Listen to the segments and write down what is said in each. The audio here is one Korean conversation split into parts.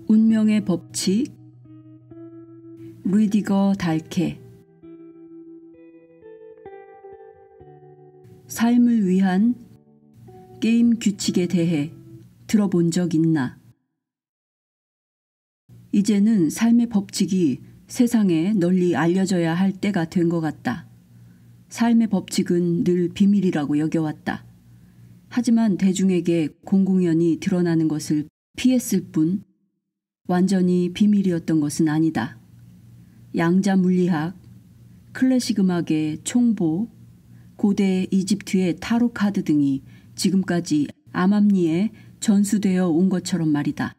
운명의 법칙, 리디거 달케. 삶을 위한 게임 규칙에 대해 들어본 적 있나? 이제는 삶의 법칙이 세상에 널리 알려져야 할 때가 된 것 같다. 삶의 법칙은 늘 비밀이라고 여겨왔다. 하지만 대중에게 공공연히 드러나는 것을 피했을 뿐 완전히 비밀이었던 것은 아니다. 양자 물리학, 클래식 음악의 총보, 고대 이집트의 타로 카드 등이 지금까지 암암리에 전수되어 온 것처럼 말이다.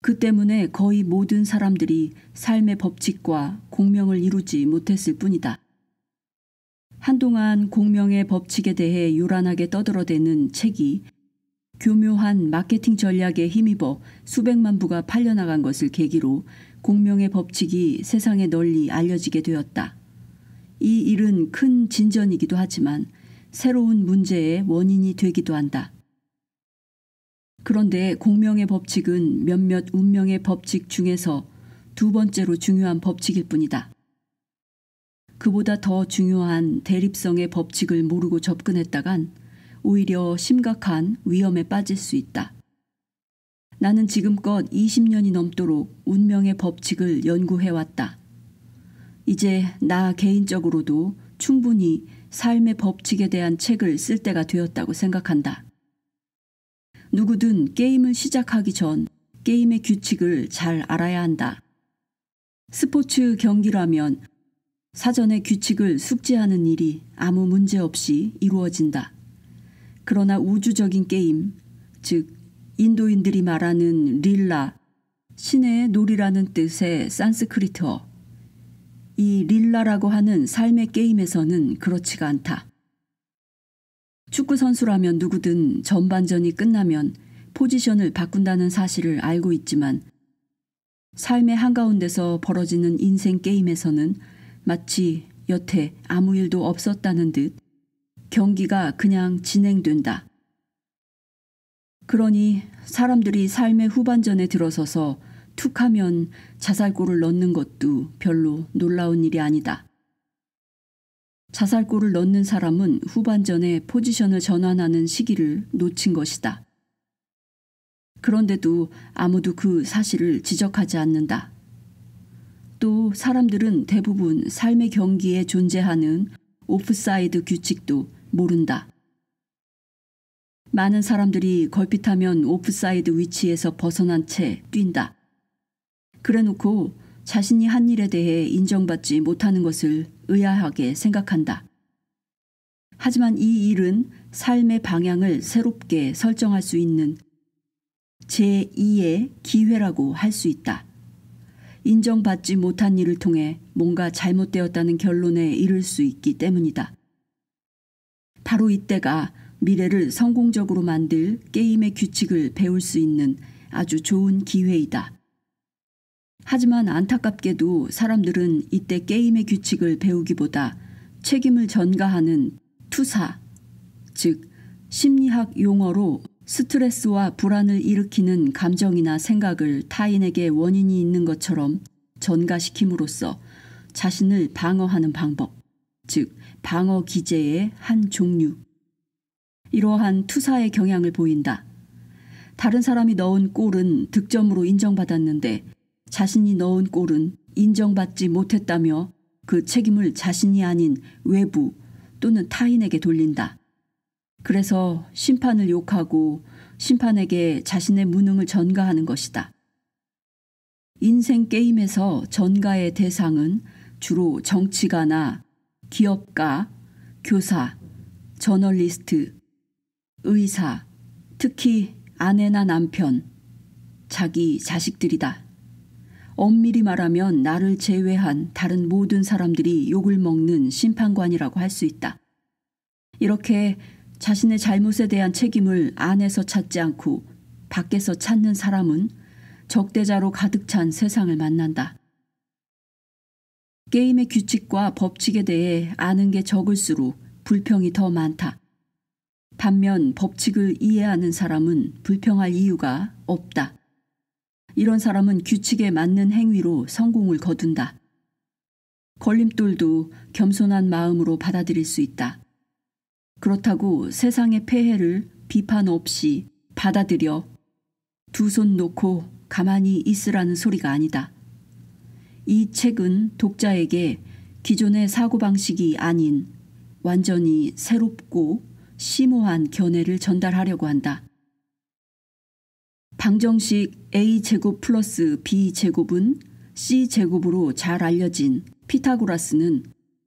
그 때문에 거의 모든 사람들이 삶의 법칙과 공명을 이루지 못했을 뿐이다. 한동안 공명의 법칙에 대해 요란하게 떠들어대는 책이 교묘한 마케팅 전략에 힘입어 수백만 부가 팔려나간 것을 계기로 공명의 법칙이 세상에 널리 알려지게 되었다. 이 일은 큰 진전이기도 하지만 새로운 문제의 원인이 되기도 한다. 그런데 공명의 법칙은 몇몇 운명의 법칙 중에서 두 번째로 중요한 법칙일 뿐이다. 그보다 더 중요한 대립성의 법칙을 모르고 접근했다간 오히려 심각한 위험에 빠질 수 있다. 나는 지금껏 20년이 넘도록 운명의 법칙을 연구해왔다. 이제 나 개인적으로도 충분히 삶의 법칙에 대한 책을 쓸 때가 되었다고 생각한다. 누구든 게임을 시작하기 전 게임의 규칙을 잘 알아야 한다. 스포츠 경기라면 사전에 규칙을 숙지하는 일이 아무 문제 없이 이루어진다. 그러나 우주적인 게임, 즉 인도인들이 말하는 릴라, 신의 놀이라는 뜻의 산스크리트어, 이 릴라라고 하는 삶의 게임에서는 그렇지가 않다. 축구 선수라면 누구든 전반전이 끝나면 포지션을 바꾼다는 사실을 알고 있지만 삶의 한가운데서 벌어지는 인생 게임에서는 마치 여태 아무 일도 없었다는 듯 경기가 그냥 진행된다. 그러니 사람들이 삶의 후반전에 들어서서 툭하면 자살골을 넣는 것도 별로 놀라운 일이 아니다. 자살골을 넣는 사람은 후반전에 포지션을 전환하는 시기를 놓친 것이다. 그런데도 아무도 그 사실을 지적하지 않는다. 또 사람들은 대부분 삶의 경기에 존재하는 오프사이드 규칙도 모른다. 많은 사람들이 걸핏하면 오프사이드 위치에서 벗어난 채 뛴다. 그래놓고 자신이 한 일에 대해 인정받지 못하는 것을 의아하게 생각한다. 하지만 이 일은 삶의 방향을 새롭게 설정할 수 있는 제2의 기회라고 할 수 있다. 인정받지 못한 일을 통해 뭔가 잘못되었다는 결론에 이를 수 있기 때문이다. 바로 이때가 미래를 성공적으로 만들 게임의 규칙을 배울 수 있는 아주 좋은 기회이다. 하지만 안타깝게도 사람들은 이때 게임의 규칙을 배우기보다 책임을 전가하는 투사, 즉 심리학 용어로 스트레스와 불안을 일으키는 감정이나 생각을 타인에게 원인이 있는 것처럼 전가시킴으로써 자신을 방어하는 방법, 즉 방어 기제의 한 종류. 이러한 투사의 경향을 보인다. 다른 사람이 넣은 골은 득점으로 인정받았는데 자신이 넣은 골은 인정받지 못했다며 그 책임을 자신이 아닌 외부 또는 타인에게 돌린다. 그래서 심판을 욕하고 심판에게 자신의 무능을 전가하는 것이다. 인생 게임에서 전가의 대상은 주로 정치가나 기업가, 교사, 저널리스트, 의사, 특히 아내나 남편, 자기 자식들이다. 엄밀히 말하면 나를 제외한 다른 모든 사람들이 욕을 먹는 심판관이라고 할 수 있다. 이렇게 자신의 잘못에 대한 책임을 안에서 찾지 않고 밖에서 찾는 사람은 적대자로 가득 찬 세상을 만난다. 게임의 규칙과 법칙에 대해 아는 게 적을수록 불평이 더 많다. 반면 법칙을 이해하는 사람은 불평할 이유가 없다. 이런 사람은 규칙에 맞는 행위로 성공을 거둔다. 걸림돌도 겸손한 마음으로 받아들일 수 있다. 그렇다고 세상의 폐해를 비판 없이 받아들여 두 손 놓고 가만히 있으라는 소리가 아니다. 이 책은 독자에게 기존의 사고방식이 아닌 완전히 새롭고 심오한 견해를 전달하려고 한다. 방정식 a제곱 플러스 b제곱은 c제곱으로 잘 알려진 피타고라스는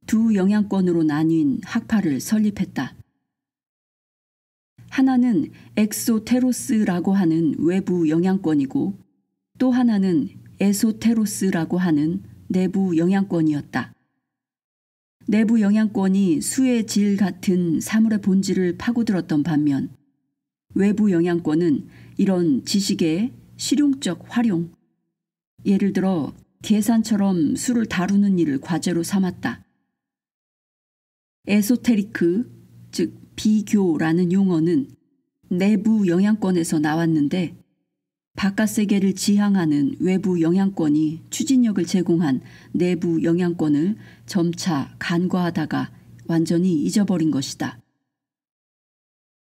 두 영향권으로 나뉜 학파를 설립했다. 하나는 엑소테로스라고 하는 외부 영향권이고 또 하나는 에소테로스라고 하는 내부 영향권이었다. 내부 영향권이 수의 질 같은 사물의 본질을 파고들었던 반면 외부 영향권은 이런 지식의 실용적 활용, 예를 들어 계산처럼 수를 다루는 일을 과제로 삼았다. 에소테리크, 즉 비교라는 용어는 내부 영향권에서 나왔는데 바깥 세계를 지향하는 외부 영향권이 추진력을 제공한 내부 영향권을 점차 간과하다가 완전히 잊어버린 것이다.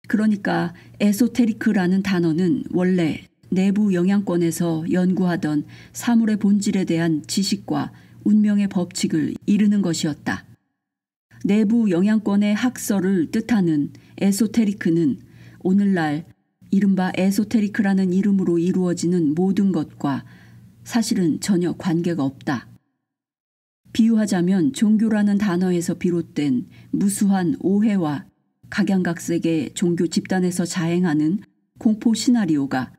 그러니까 에소테리크라는 단어는 원래 내부 영향권에서 연구하던 사물의 본질에 대한 지식과 운명의 법칙을 이르는 것이었다. 내부 영향권의 학설을 뜻하는 에소테리크는 오늘날 이른바 에소테리크라는 이름으로 이루어지는 모든 것과 사실은 전혀 관계가 없다. 비유하자면 종교라는 단어에서 비롯된 무수한 오해와 각양각색의 종교 집단에서 자행하는 공포 시나리오가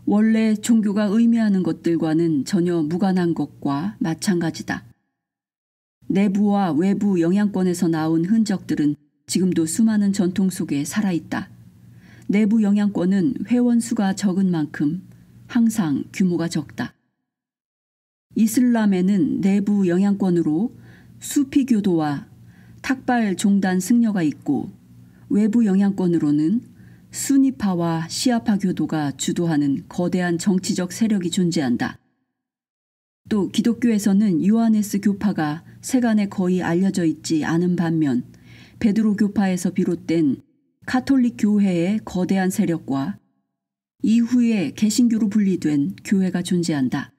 원래 종교가 의미하는 것들과는 전혀 무관한 것과 마찬가지다. 내부와 외부 영향권에서 나온 흔적들은 지금도 수많은 전통 속에 살아있다. 내부 영향권은 회원 수가 적은 만큼 항상 규모가 적다. 이슬람에는 내부 영향권으로 수피 교도와 탁발 종단 승려가 있고 외부 영향권으로는 수니파와 시아파 교도가 주도하는 거대한 정치적 세력이 존재한다. 또 기독교에서는 요하네스 교파가 세간에 거의 알려져 있지 않은 반면 베드로 교파에서 비롯된 카톨릭 교회의 거대한 세력과 이후에 개신교로 분리된 교회가 존재한다.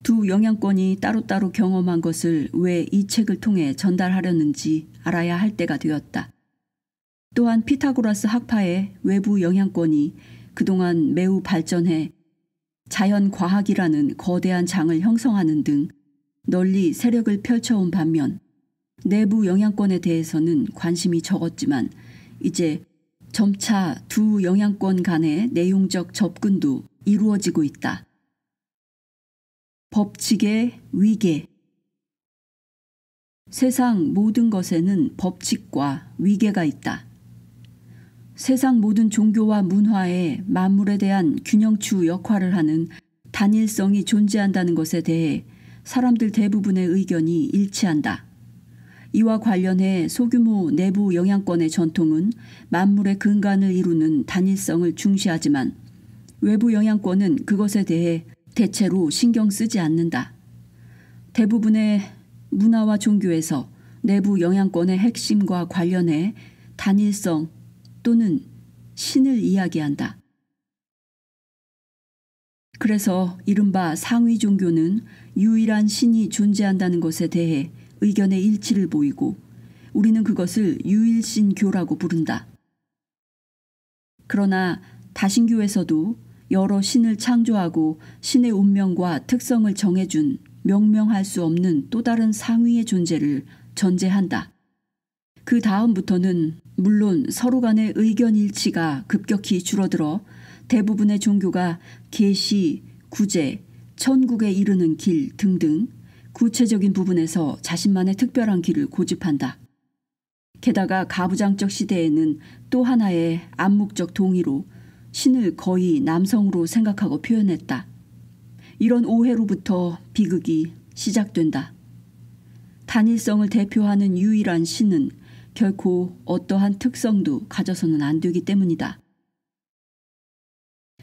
두 영향권이 따로따로 경험한 것을 왜 이 책을 통해 전달하려는지 알아야 할 때가 되었다. 또한 피타고라스 학파의 외부 영향권이 그동안 매우 발전해 자연과학이라는 거대한 장을 형성하는 등 널리 세력을 펼쳐온 반면 내부 영향권에 대해서는 관심이 적었지만 이제 점차 두 영향권 간의 내용적 접근도 이루어지고 있다. 법칙의 위계. 세상 모든 것에는 법칙과 위계가 있다. 세상 모든 종교와 문화에 만물에 대한 균형추 역할을 하는 단일성이 존재한다는 것에 대해 사람들 대부분의 의견이 일치한다. 이와 관련해 소규모 내부 영향권의 전통은 만물의 근간을 이루는 단일성을 중시하지만 외부 영향권은 그것에 대해 대체로 신경 쓰지 않는다. 대부분의 문화와 종교에서 내부 영향권의 핵심과 관련해 단일성 또는 신을 이야기한다. 그래서 이른바 상위 종교는 유일한 신이 존재한다는 것에 대해 의견의 일치를 보이고 우리는 그것을 유일신교라고 부른다. 그러나 다신교에서도 여러 신을 창조하고 신의 운명과 특성을 정해준 명명할 수 없는 또 다른 상위의 존재를 전제한다. 그 다음부터는 물론 서로 간의 의견 일치가 급격히 줄어들어 대부분의 종교가 계시, 구제, 천국에 이르는 길 등등 구체적인 부분에서 자신만의 특별한 길을 고집한다. 게다가 가부장적 시대에는 또 하나의 암묵적 동의로 신을 거의 남성으로 생각하고 표현했다. 이런 오해로부터 비극이 시작된다. 단일성을 대표하는 유일한 신은 결코 어떠한 특성도 가져서는 안 되기 때문이다.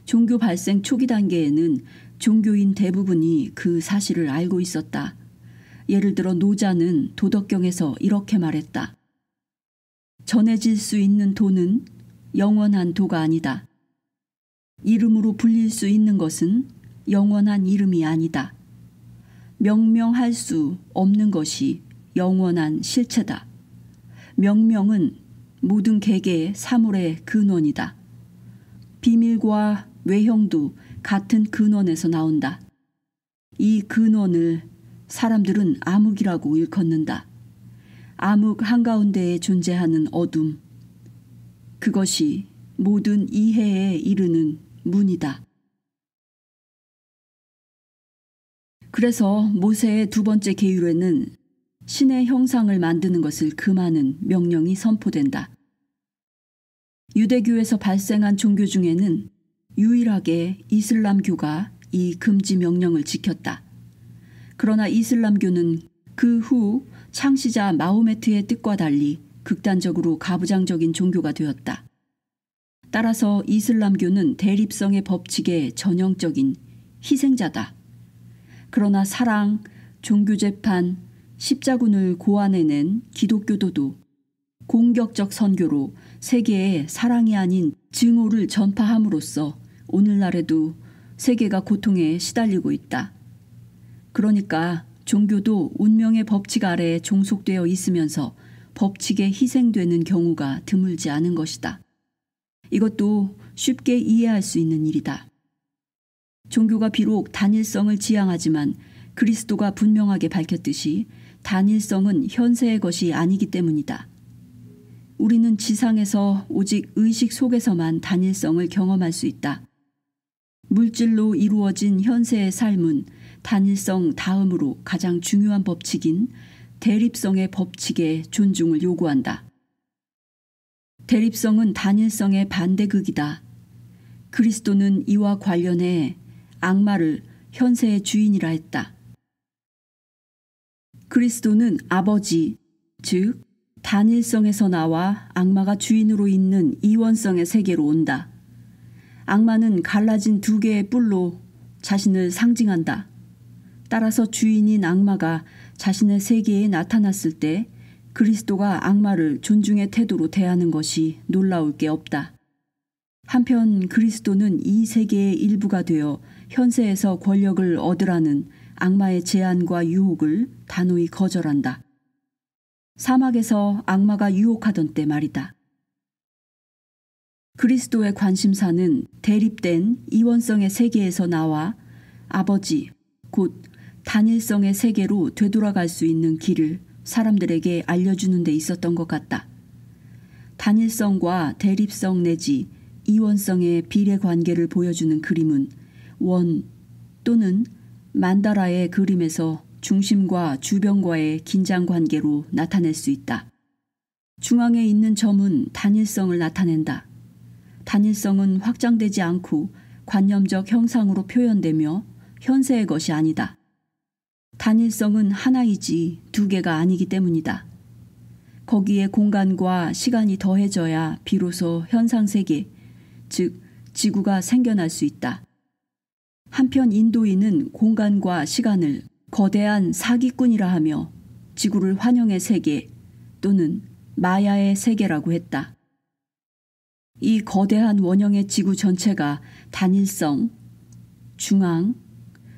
종교 발생 초기 단계에는 종교인 대부분이 그 사실을 알고 있었다. 예를 들어 노자는 도덕경에서 이렇게 말했다. 전해질 수 있는 도는 영원한 도가 아니다. 이름으로 불릴 수 있는 것은 영원한 이름이 아니다. 명명할 수 없는 것이 영원한 실체다. 명명은 모든 개개의 사물의 근원이다. 비밀과 외형도 같은 근원에서 나온다. 이 근원을 사람들은 암흑이라고 일컫는다. 암흑 한가운데에 존재하는 어둠. 그것이 모든 이해에 이르는 문이다. 그래서 모세의 두 번째 계율에는 신의 형상을 만드는 것을 금하는 명령이 선포된다. 유대교에서 발생한 종교 중에는 유일하게 이슬람교가 이 금지 명령을 지켰다. 그러나 이슬람교는 그 후 창시자 마호메트의 뜻과 달리 극단적으로 가부장적인 종교가 되었다. 따라서 이슬람교는 대립성의 법칙의 전형적인 희생자다. 그러나 사랑, 종교재판, 십자군을 고안해낸 기독교도도 공격적 선교로 세계에 사랑이 아닌 증오를 전파함으로써 오늘날에도 세계가 고통에 시달리고 있다. 그러니까 종교도 운명의 법칙 아래에 종속되어 있으면서 법칙에 희생되는 경우가 드물지 않은 것이다. 이것도 쉽게 이해할 수 있는 일이다. 종교가 비록 단일성을 지향하지만 그리스도가 분명하게 밝혔듯이 단일성은 현세의 것이 아니기 때문이다. 우리는 지상에서 오직 의식 속에서만 단일성을 경험할 수 있다. 물질로 이루어진 현세의 삶은 단일성 다음으로 가장 중요한 법칙인 대립성의 법칙의 존중을 요구한다. 대립성은 단일성의 반대극이다. 그리스도는 이와 관련해 악마를 현세의 주인이라 했다. 그리스도는 아버지, 즉 단일성에서 나와 악마가 주인으로 있는 이원성의 세계로 온다. 악마는 갈라진 두 개의 뿔로 자신을 상징한다. 따라서 주인인 악마가 자신의 세계에 나타났을 때 그리스도가 악마를 존중의 태도로 대하는 것이 놀라울 게 없다. 한편 그리스도는 이 세계의 일부가 되어 현세에서 권력을 얻으라는 악마의 제안과 유혹을 단호히 거절한다. 사막에서 악마가 유혹하던 때 말이다. 그리스도의 관심사는 대립된 이원성의 세계에서 나와 아버지, 곧 단일성의 세계로 되돌아갈 수 있는 길을 사람들에게 알려주는 데 있었던 것 같다. 단일성과 대립성 내지 이원성의 비례관계를 보여주는 그림은 원 또는 만다라의 그림에서 중심과 주변과의 긴장관계로 나타낼 수 있다. 중앙에 있는 점은 단일성을 나타낸다. 단일성은 확장되지 않고 관념적 형상으로 표현되며 현세의 것이 아니다. 단일성은 하나이지 두 개가 아니기 때문이다. 거기에 공간과 시간이 더해져야 비로소 현상세계, 즉 지구가 생겨날 수 있다. 한편 인도인은 공간과 시간을 거대한 사기꾼이라 하며 지구를 환영의 세계 또는 마야의 세계라고 했다. 이 거대한 원형의 지구 전체가 단일성, 중앙,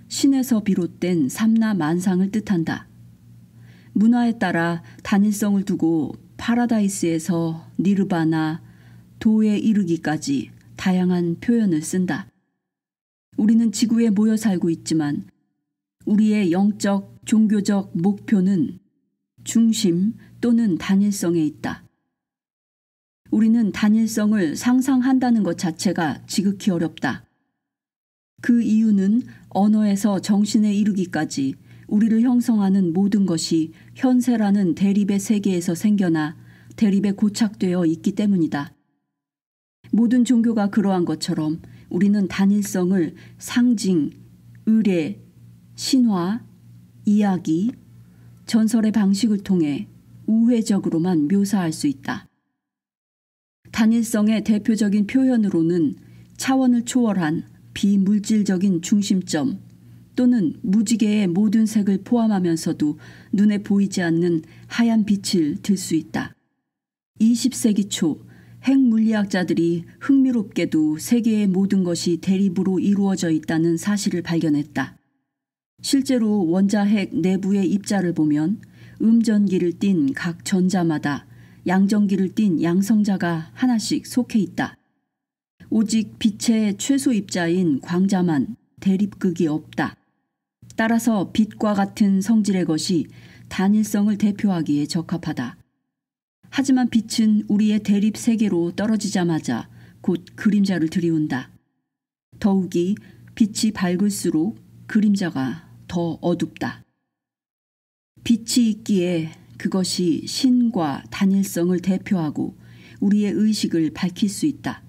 신에서 비롯된 삼라 만상을 뜻한다. 문화에 따라 단일성을 두고 파라다이스에서 니르바나, 도에 이르기까지 다양한 표현을 쓴다. 우리는 지구에 모여 살고 있지만 우리의 영적, 종교적 목표는 중심 또는 단일성에 있다. 우리는 단일성을 상상한다는 것 자체가 지극히 어렵다. 그 이유는 언어에서 정신에 이르기까지 우리를 형성하는 모든 것이 현세라는 대립의 세계에서 생겨나 대립에 고착되어 있기 때문이다. 모든 종교가 그러한 것처럼 우리는 '상징, 의례, 신화, 이야기, 전설의 방식을 통해 우회적으로만 묘사할 수 있다. 단일성의 대표적인 표현으로는 차원을 초월한 비물질적인 중심점 또는 무지개의 모든 색을 포함하면서도 눈에 보이지 않는 하얀 빛을 들 수 있다. 20세기 초 핵물리학자들이 흥미롭게도 세계의 모든 것이 대립으로 이루어져 있다는 사실을 발견했다. 실제로 원자핵 내부의 입자를 보면 음전기를 띤 각 전자마다 양전기를 띤 양성자가 하나씩 속해 있다. 오직 빛의 최소 입자인 광자만 대립극이 없다. 따라서 빛과 같은 성질의 것이 단일성을 대표하기에 적합하다. 하지만 빛은 우리의 대립 세계로 떨어지자마자 곧 그림자를 들이운다. 더욱이 빛이 밝을수록 그림자가 더 어둡다. 빛이 있기에 그것이 신과 단일성을 대표하고 우리의 의식을 밝힐 수 있다.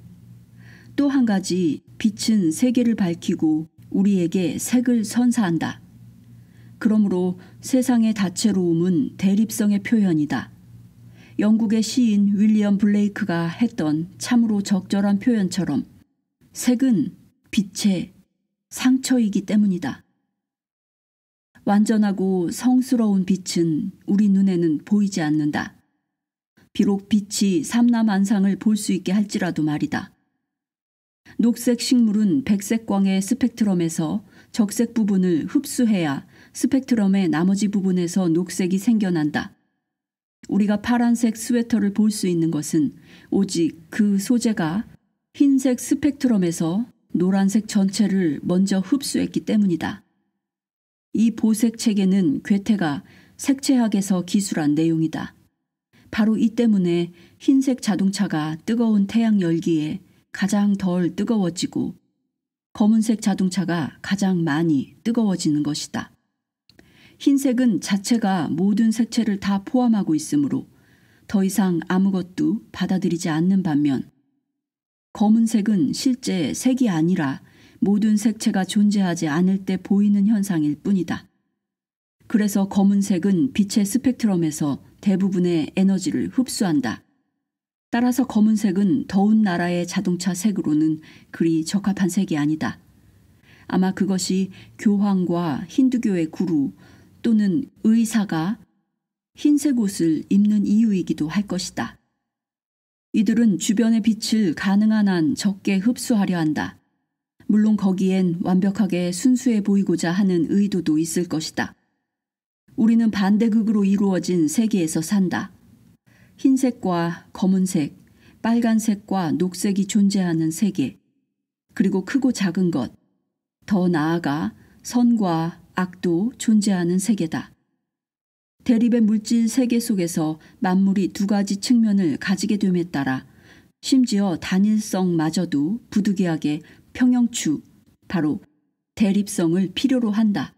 또 한 가지, 빛은 세계를 밝히고 우리에게 색을 선사한다. 그러므로 세상의 다채로움은 대립성의 표현이다. 영국의 시인 윌리엄 블레이크가 했던 참으로 적절한 표현처럼 색은 빛의 상처이기 때문이다. 완전하고 성스러운 빛은 우리 눈에는 보이지 않는다. 비록 빛이 삼라만상을 볼 수 있게 할지라도 말이다. 녹색 식물은 백색광의 스펙트럼에서 적색 부분을 흡수해야 스펙트럼의 나머지 부분에서 녹색이 생겨난다. 우리가 파란색 스웨터를 볼 수 있는 것은 오직 그 소재가 흰색 스펙트럼에서 노란색 전체를 먼저 흡수했기 때문이다. 이 보색 체계는 괴테가 색채학에서 기술한 내용이다. 바로 이 때문에 흰색 자동차가 뜨거운 태양 열기에 가장 덜 뜨거워지고 검은색 자동차가 가장 많이 뜨거워지는 것이다. 흰색은 자체가 모든 색채를 다 포함하고 있으므로 더 이상 아무것도 받아들이지 않는 반면 검은색은 실제 색이 아니라 모든 색채가 존재하지 않을 때 보이는 현상일 뿐이다. 그래서 검은색은 빛의 스펙트럼에서 대부분의 에너지를 흡수한다. 따라서 검은색은 더운 나라의 자동차 색으로는 그리 적합한 색이 아니다. 아마 그것이 교황과 힌두교의 구루 또는 의사가 흰색 옷을 입는 이유이기도 할 것이다. 이들은 주변의 빛을 가능한 한 적게 흡수하려 한다. 물론 거기엔 완벽하게 순수해 보이고자 하는 의도도 있을 것이다. 우리는 반대극으로 이루어진 세계에서 산다. 흰색과 검은색, 빨간색과 녹색이 존재하는 세계, 그리고 크고 작은 것, 더 나아가 선과 악도 존재하는 세계다. 대립의 물질 세계 속에서 만물이 두 가지 측면을 가지게 됨에 따라 심지어 단일성마저도 부득이하게 평형추, 바로 대립성을 필요로 한다.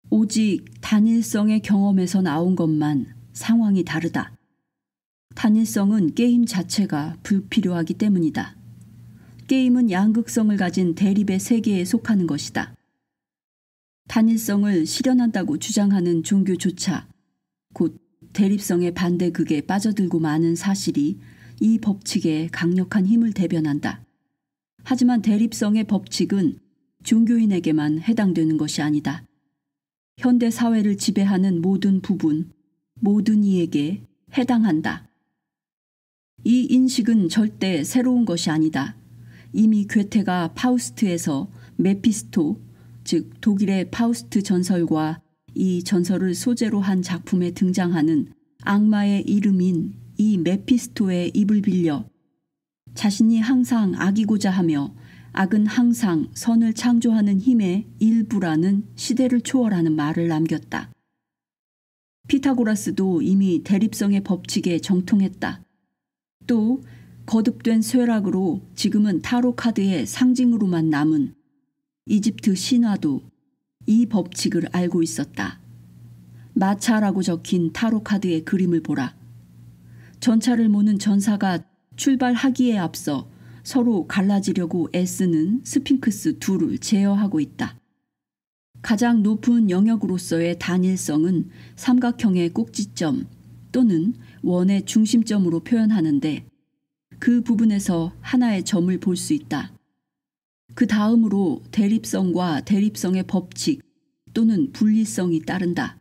오직 단일성의 경험에서 나온 것만 상황이 다르다. 단일성은 게임 자체가 불필요하기 때문이다. 게임은 양극성을 가진 대립의 세계에 속하는 것이다. 단일성을 실현한다고 주장하는 종교조차 곧 대립성의 반대극에 빠져들고 마는 사실이 이 법칙의 강력한 힘을 대변한다. 하지만 대립성의 법칙은 종교인에게만 해당되는 것이 아니다. 현대 사회를 지배하는 모든 부분, 모든 이에게 해당한다. 이 인식은 절대 새로운 것이 아니다. 이미 괴테가 파우스트에서 메피스토, 즉 독일의 파우스트 전설과 이 전설을 소재로 한 작품에 등장하는 악마의 이름인 이 메피스토의 입을 빌려 자신이 항상 악이고자 하며 악은 항상 선을 창조하는 힘의 일부라는 시대를 초월하는 말을 남겼다. 피타고라스도 이미 대립성의 법칙에 정통했다. 또 거듭된 쇠락으로 지금은 타로 카드의 상징으로만 남은 이집트 신화도 이 법칙을 알고 있었다. 마차라고 적힌 타로 카드의 그림을 보라. 전차를 모는 전사가 출발하기에 앞서 서로 갈라지려고 애쓰는 스핑크스 둘을 제어하고 있다. 가장 높은 영역으로서의 단일성은 삼각형의 꼭지점 또는 원의 중심점으로 표현하는데 그 부분에서 하나의 점을 볼 수 있다. 그 다음으로 대립성과 대립성의 법칙 또는 분리성이 따른다.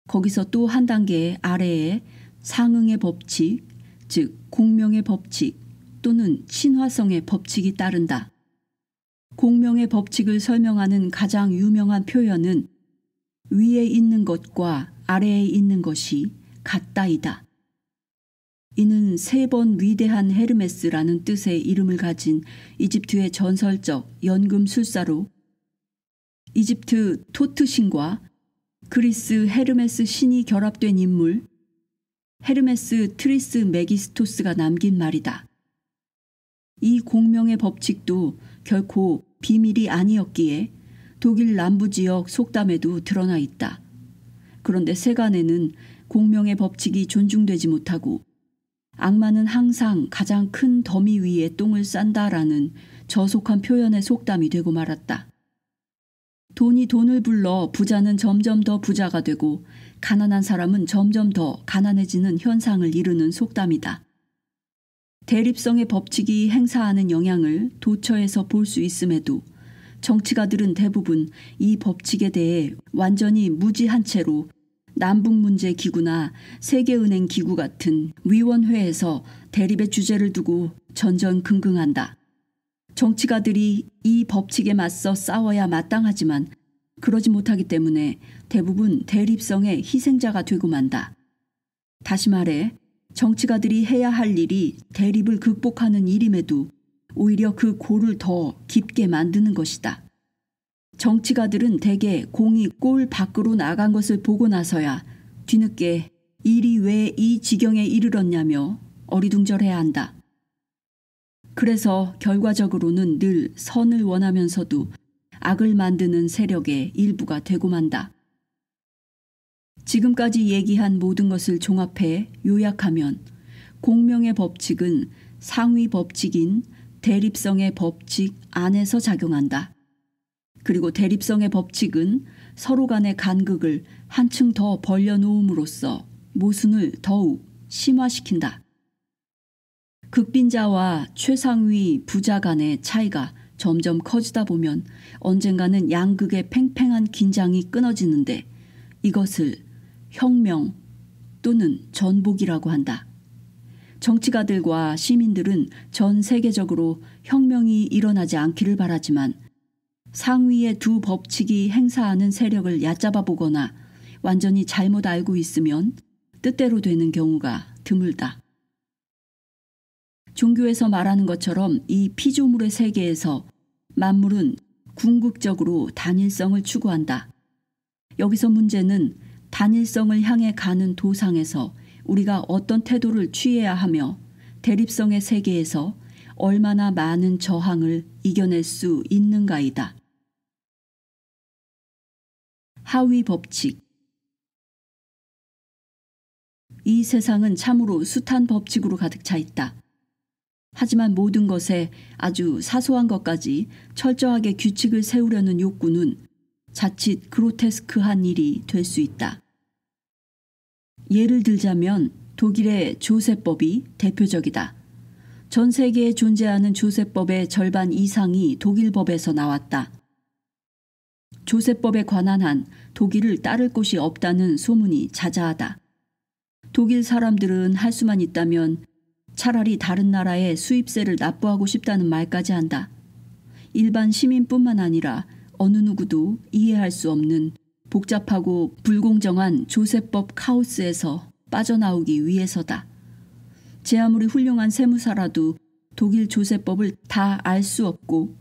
거기서 또 한 단계 아래에 상응의 법칙, 즉 공명의 법칙 또는 친화성의 법칙이 따른다. 공명의 법칙을 설명하는 가장 유명한 표현은 위에 있는 것과 아래에 있는 것이 같다이다. 이는 3번 위대한 헤르메스라는 뜻의 이름을 가진 이집트의 전설적 연금술사로 이집트 토트 신과 그리스 헤르메스 신이 결합된 인물 헤르메스 트리스 메기스토스가 남긴 말이다. 이 공명의 법칙도 결코 비밀이 아니었기에 독일 남부지역 속담에도 드러나 있다. 그런데 세간에는 공명의 법칙이 존중되지 못하고 악마는 항상 가장 큰 더미 위에 똥을 싼다라는 저속한 표현의 속담이 되고 말았다. 돈이 돈을 불러 부자는 점점 더 부자가 되고 가난한 사람은 점점 더 가난해지는 현상을 이루는 속담이다. 대립성의 법칙이 행사하는 영향을 도처에서 볼 수 있음에도 정치가들은 대부분 이 법칙에 대해 완전히 무지한 채로 남북문제기구나 세계은행기구 같은 위원회에서 대립의 주제를 두고 전전긍긍한다. 정치가들이 이 법칙에 맞서 싸워야 마땅하지만 그러지 못하기 때문에 대부분 대립성의 희생자가 되고 만다. 다시 말해 정치가들이 해야 할 일이 대립을 극복하는 일임에도 오히려 그 골을 더 깊게 만드는 것이다. 정치가들은 대개 공이 골 밖으로 나간 것을 보고 나서야 뒤늦게 일이 왜 이 지경에 이르렀냐며 어리둥절해야 한다. 그래서 결과적으로는 늘 선을 원하면서도 악을 만드는 세력의 일부가 되고 만다. 지금까지 얘기한 모든 것을 종합해 요약하면 공명의 법칙은 상위 법칙인 대립성의 법칙 안에서 작용한다. 그리고 대립성의 법칙은 서로 간의 간극을 한층 더 벌려놓음으로써 모순을 더욱 심화시킨다. 극빈자와 최상위 부자 간의 차이가 점점 커지다 보면 언젠가는 양극의 팽팽한 긴장이 끊어지는데 이것을 혁명 또는 전복이라고 한다. 정치가들과 시민들은 전 세계적으로 혁명이 일어나지 않기를 바라지만 상위의 두 법칙이 행사하는 세력을 얕잡아 보거나 완전히 잘못 알고 있으면 뜻대로 되는 경우가 드물다. 종교에서 말하는 것처럼 이 피조물의 세계에서 만물은 궁극적으로 단일성을 추구한다. 여기서 문제는 단일성을 향해 가는 도상에서 우리가 어떤 태도를 취해야 하며 대립성의 세계에서 얼마나 많은 저항을 이겨낼 수 있는가이다. 하위 법칙. 이 세상은 참으로 숱한 법칙으로 가득 차 있다. 하지만 모든 것에 아주 사소한 것까지 철저하게 규칙을 세우려는 욕구는 자칫 그로테스크한 일이 될 수 있다. 예를 들자면 독일의 조세법이 대표적이다. 전 세계에 존재하는 조세법의 절반 이상이 독일법에서 나왔다. 조세법에 관한 한 독일을 따를 곳이 없다는 소문이 자자하다. 독일 사람들은 할 수만 있다면 차라리 다른 나라에 수입세를 납부하고 싶다는 말까지 한다. 일반 시민뿐만 아니라 어느 누구도 이해할 수 없는 복잡하고 불공정한 조세법 카오스에서 빠져나오기 위해서다. 제 아무리 훌륭한 세무사라도 독일 조세법을 다 알 수 없고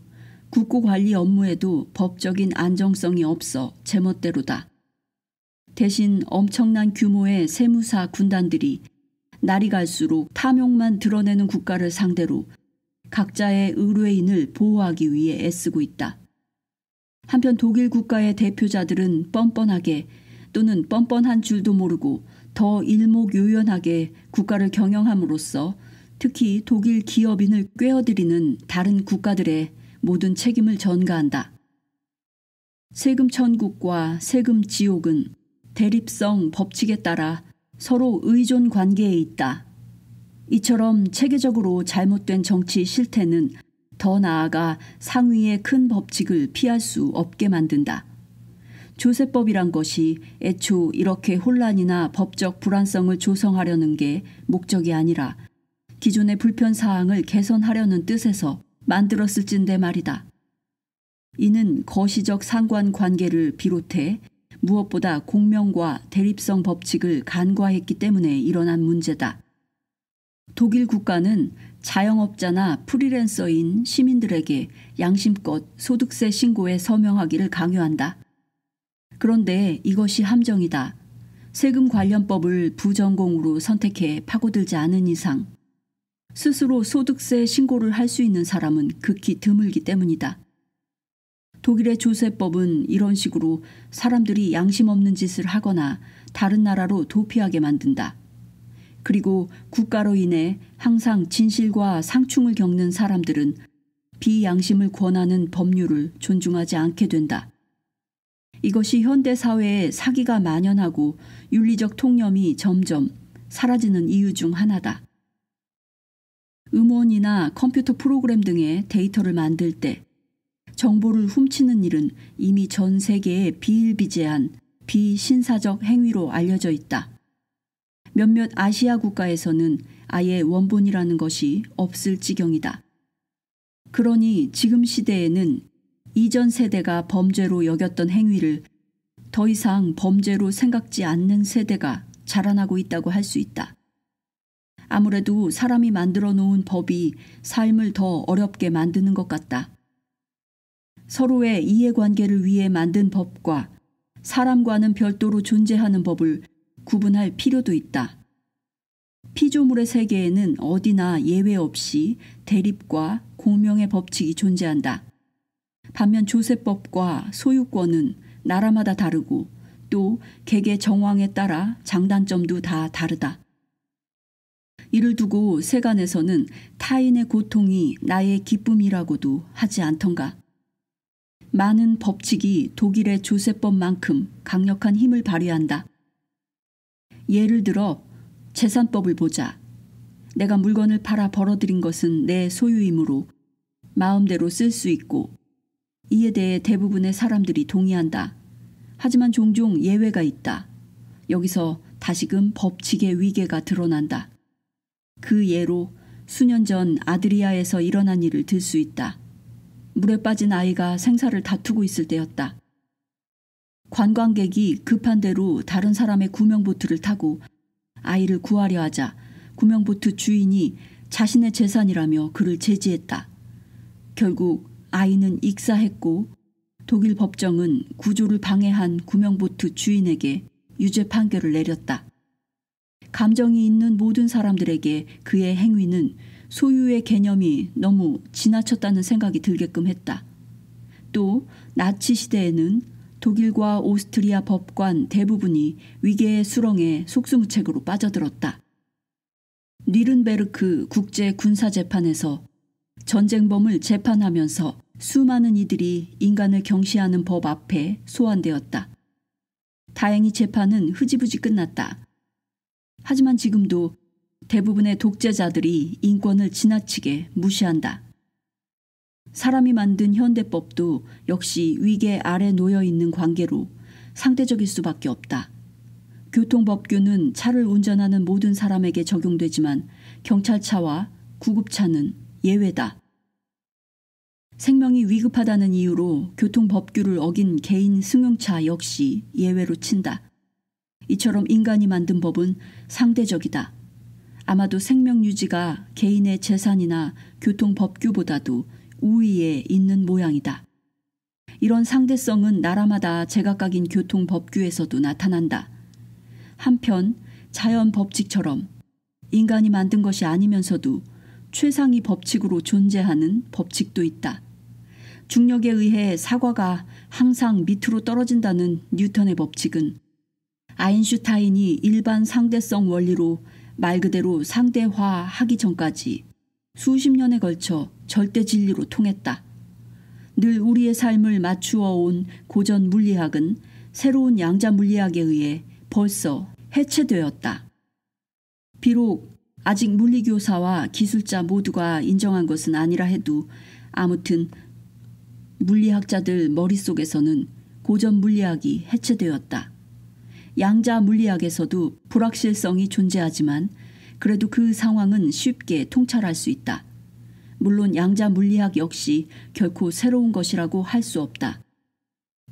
국고관리 업무에도 법적인 안정성이 없어 제멋대로다. 대신 엄청난 규모의 세무사 군단들이 날이 갈수록 탐욕만 드러내는 국가를 상대로 각자의 의뢰인을 보호하기 위해 애쓰고 있다. 한편 독일 국가의 대표자들은 뻔뻔하게 또는 뻔뻔한 줄도 모르고 더 일목요연하게 국가를 경영함으로써 특히 독일 기업인을 꿰어들이는 다른 국가들의 모든 책임을 전가한다. 세금 천국과 세금 지옥은 대립성 법칙에 따라 서로 의존 관계에 있다. 이처럼 체계적으로 잘못된 정치 실태는 더 나아가 상위의 큰 법칙을 피할 수 없게 만든다. 조세법이란 것이 애초 이렇게 혼란이나 법적 불안성을 조성하려는 게 목적이 아니라 기존의 불편사항을 개선하려는 뜻에서 만들었을진데 말이다. 이는 거시적 상관관계를 비롯해 무엇보다 공명과 대립성 법칙을 간과했기 때문에 일어난 문제다. 독일 국가는 자영업자나 프리랜서인 시민들에게 양심껏 소득세 신고에 서명하기를 강요한다. 그런데 이것이 함정이다. 세금 관련법을 부전공으로 선택해 파고들지 않은 이상 스스로 소득세 신고를 할 수 있는 사람은 극히 드물기 때문이다. 독일의 조세법은 이런 식으로 사람들이 양심 없는 짓을 하거나 다른 나라로 도피하게 만든다. 그리고 국가로 인해 항상 진실과 상충을 겪는 사람들은 비양심을 권하는 법률을 존중하지 않게 된다. 이것이 현대사회에 사기가 만연하고 윤리적 통념이 점점 사라지는 이유 중 하나다. 음원이나 컴퓨터 프로그램 등의 데이터를 만들 때 정보를 훔치는 일은 이미 전 세계에 비일비재한 비신사적 행위로 알려져 있다. 몇몇 아시아 국가에서는 아예 원본이라는 것이 없을 지경이다. 그러니 지금 시대에는 이전 세대가 범죄로 여겼던 행위를 더 이상 범죄로 생각지 않는 세대가 자라나고 있다고 할 수 있다. 아무래도 사람이 만들어 놓은 법이 삶을 더 어렵게 만드는 것 같다. 서로의 이해관계를 위해 만든 법과 사람과는 별도로 존재하는 법을 구분할 필요도 있다. 피조물의 세계에는 어디나 예외 없이 대립과 공명의 법칙이 존재한다. 반면 조세법과 소유권은 나라마다 다르고 또 개개 정황에 따라 장단점도 다 다르다. 이를 두고 세간에서는 타인의 고통이 나의 기쁨이라고도 하지 않던가. 많은 법칙이 독일의 조세법만큼 강력한 힘을 발휘한다. 예를 들어 재산법을 보자. 내가 물건을 팔아 벌어들인 것은 내 소유이므로 마음대로 쓸 수 있고 이에 대해 대부분의 사람들이 동의한다. 하지만 종종 예외가 있다. 여기서 다시금 법칙의 위계가 드러난다. 그 예로 수년 전 아드리아에서 일어난 일을 들 수 있다. 물에 빠진 아이가 생사를 다투고 있을 때였다. 관광객이 급한 대로 다른 사람의 구명보트를 타고 아이를 구하려 하자 구명보트 주인이 자신의 재산이라며 그를 제지했다. 결국 아이는 익사했고 독일 법정은 구조를 방해한 구명보트 주인에게 유죄 판결을 내렸다. 감정이 있는 모든 사람들에게 그의 행위는 소유의 개념이 너무 지나쳤다는 생각이 들게끔 했다. 또 나치 시대에는 독일과 오스트리아 법관 대부분이 위계의 수렁에 속수무책으로 빠져들었다. 뉘른베르크 국제군사재판에서 전쟁범을 재판하면서 수많은 이들이 인간을 경시하는 법 앞에 소환되었다. 다행히 재판은 흐지부지 끝났다. 하지만 지금도 대부분의 독재자들이 인권을 지나치게 무시한다. 사람이 만든 현대법도 역시 위계 아래 놓여 있는 관계로 상대적일 수밖에 없다. 교통법규는 차를 운전하는 모든 사람에게 적용되지만 경찰차와 구급차는 예외다. 생명이 위급하다는 이유로 교통법규를 어긴 개인 승용차 역시 예외로 친다. 이처럼 인간이 만든 법은 상대적이다. 아마도 생명 유지가 개인의 재산이나 교통법규보다도 우위에 있는 모양이다. 이런 상대성은 나라마다 제각각인 교통법규에서도 나타난다. 한편 자연 법칙처럼 인간이 만든 것이 아니면서도 최상위 법칙으로 존재하는 법칙도 있다. 중력에 의해 사과가 항상 밑으로 떨어진다는 뉴턴의 법칙은 아인슈타인이 일반 상대성 원리로 말 그대로 상대화하기 전까지 수십 년에 걸쳐 절대 진리로 통했다. 늘 우리의 삶을 맞추어 온 고전 물리학은 새로운 양자 물리학에 의해 벌써 해체되었다. 비록 아직 물리교사와 기술자 모두가 인정한 것은 아니라 해도 아무튼 물리학자들 머릿속에서는 고전 물리학이 해체되었다. 양자 물리학에서도 불확실성이 존재하지만 그래도 그 상황은 쉽게 통찰할 수 있다. 물론 양자 물리학 역시 결코 새로운 것이라고 할 수 없다.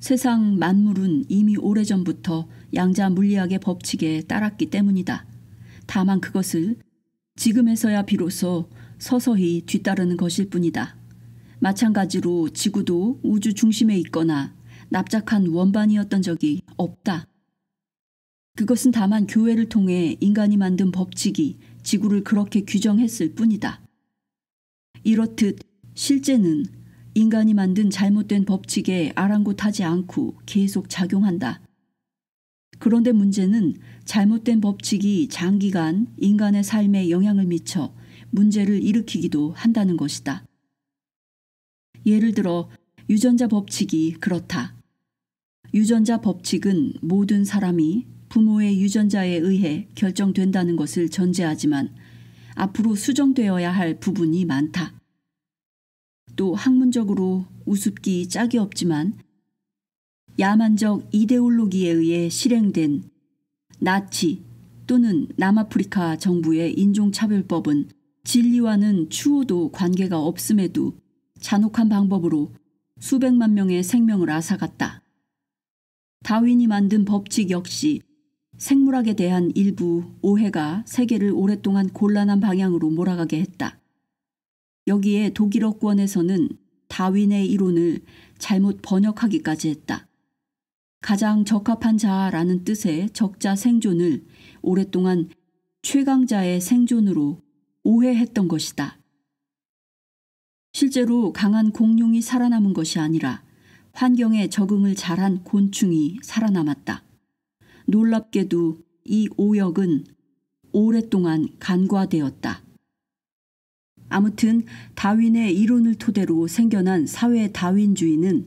세상 만물은 이미 오래전부터 양자 물리학의 법칙에 따랐기 때문이다. 다만 그것을 지금에서야 비로소 서서히 뒤따르는 것일 뿐이다. 마찬가지로 지구도 우주 중심에 있거나 납작한 원반이었던 적이 없다. 그것은 다만 교회를 통해 인간이 만든 법칙이 지구를 그렇게 규정했을 뿐이다. 이렇듯 실제는 인간이 만든 잘못된 법칙에 아랑곳하지 않고 계속 작용한다. 그런데 문제는 잘못된 법칙이 장기간 인간의 삶에 영향을 미쳐 문제를 일으키기도 한다는 것이다. 예를 들어 유전자 법칙이 그렇다. 유전자 법칙은 모든 사람이 부모의 유전자에 의해 결정된다는 것을 전제하지만 앞으로 수정되어야 할 부분이 많다. 또 학문적으로 우습기 짝이 없지만 야만적 이데올로기에 의해 실행된 나치 또는 남아프리카 정부의 인종차별법은 진리와는 추호도 관계가 없음에도 잔혹한 방법으로 수백만 명의 생명을 앗아갔다. 다윈이 만든 법칙 역시 생물학에 대한 일부 오해가 세계를 오랫동안 곤란한 방향으로 몰아가게 했다. 여기에 독일어권에서는 다윈의 이론을 잘못 번역하기까지 했다. 가장 적합한 자라는 뜻의 적자 생존을 오랫동안 최강자의 생존으로 오해했던 것이다. 실제로 강한 공룡이 살아남은 것이 아니라 환경에 적응을 잘한 곤충이 살아남았다. 놀랍게도 이 오역은 오랫동안 간과되었다. 아무튼 다윈의 이론을 토대로 생겨난 사회 다윈주의는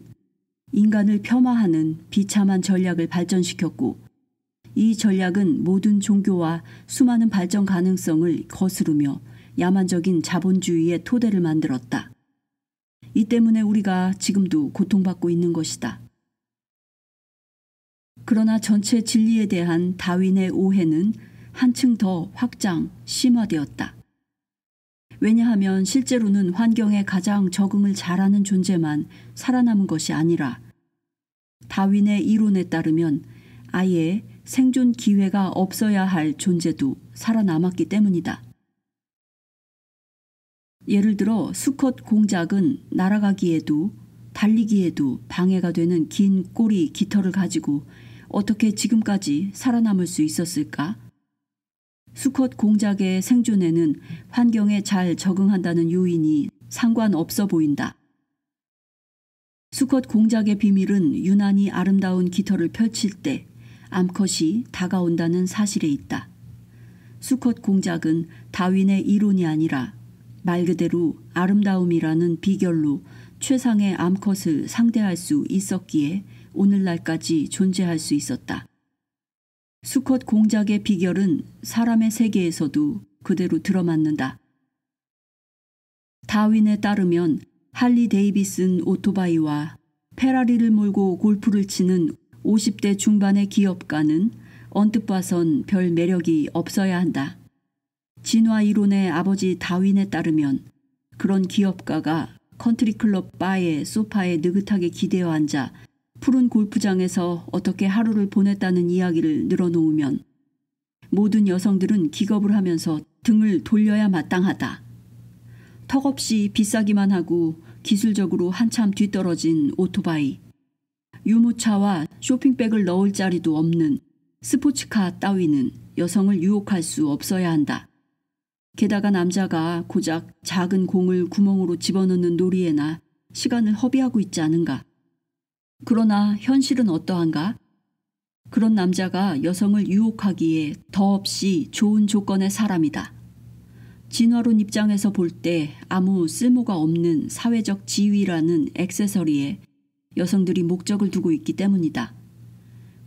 인간을 폄하하는 비참한 전략을 발전시켰고 이 전략은 모든 종교와 수많은 발전 가능성을 거스르며 야만적인 자본주의의 토대를 만들었다. 이 때문에 우리가 지금도 고통받고 있는 것이다. 그러나 전체 진리에 대한 다윈의 오해는 한층 더 확장, 심화되었다. 왜냐하면 실제로는 환경에 가장 적응을 잘하는 존재만 살아남은 것이 아니라 다윈의 이론에 따르면 아예 생존 기회가 없어야 할 존재도 살아남았기 때문이다. 예를 들어 수컷 공작은 날아가기에도 달리기에도 방해가 되는 긴 꼬리 깃털을 가지고 어떻게 지금까지 살아남을 수 있었을까? 수컷 공작의 생존에는 환경에 잘 적응한다는 요인이 상관없어 보인다. 수컷 공작의 비밀은 유난히 아름다운 깃털을 펼칠 때 암컷이 다가온다는 사실에 있다. 수컷 공작은 다윈의 이론이 아니라 말 그대로 아름다움이라는 비결로 최상의 암컷을 상대할 수 있었기에 오늘날까지 존재할 수 있었다. 수컷 공작의 비결은 사람의 세계에서도 그대로 들어맞는다. 다윈에 따르면 할리 데이비슨 오토바이와 페라리를 몰고 골프를 치는 50대 중반의 기업가는 언뜻 봐선 별 매력이 없어야 한다. 진화 이론의 아버지 다윈에 따르면 그런 기업가가 컨트리클럽 바의 소파에 느긋하게 기대어 앉아 푸른 골프장에서 어떻게 하루를 보냈다는 이야기를 늘어놓으면 모든 여성들은 기겁을 하면서 등을 돌려야 마땅하다. 턱없이 비싸기만 하고 기술적으로 한참 뒤떨어진 오토바이, 유모차와 쇼핑백을 넣을 자리도 없는 스포츠카 따위는 여성을 유혹할 수 없어야 한다. 게다가 남자가 고작 작은 공을 구멍으로 집어넣는 놀이에나 시간을 허비하고 있지 않은가. 그러나 현실은 어떠한가? 그런 남자가 여성을 유혹하기에 더없이 좋은 조건의 사람이다. 진화론 입장에서 볼 때 아무 쓸모가 없는 사회적 지위라는 액세서리에 여성들이 목적을 두고 있기 때문이다.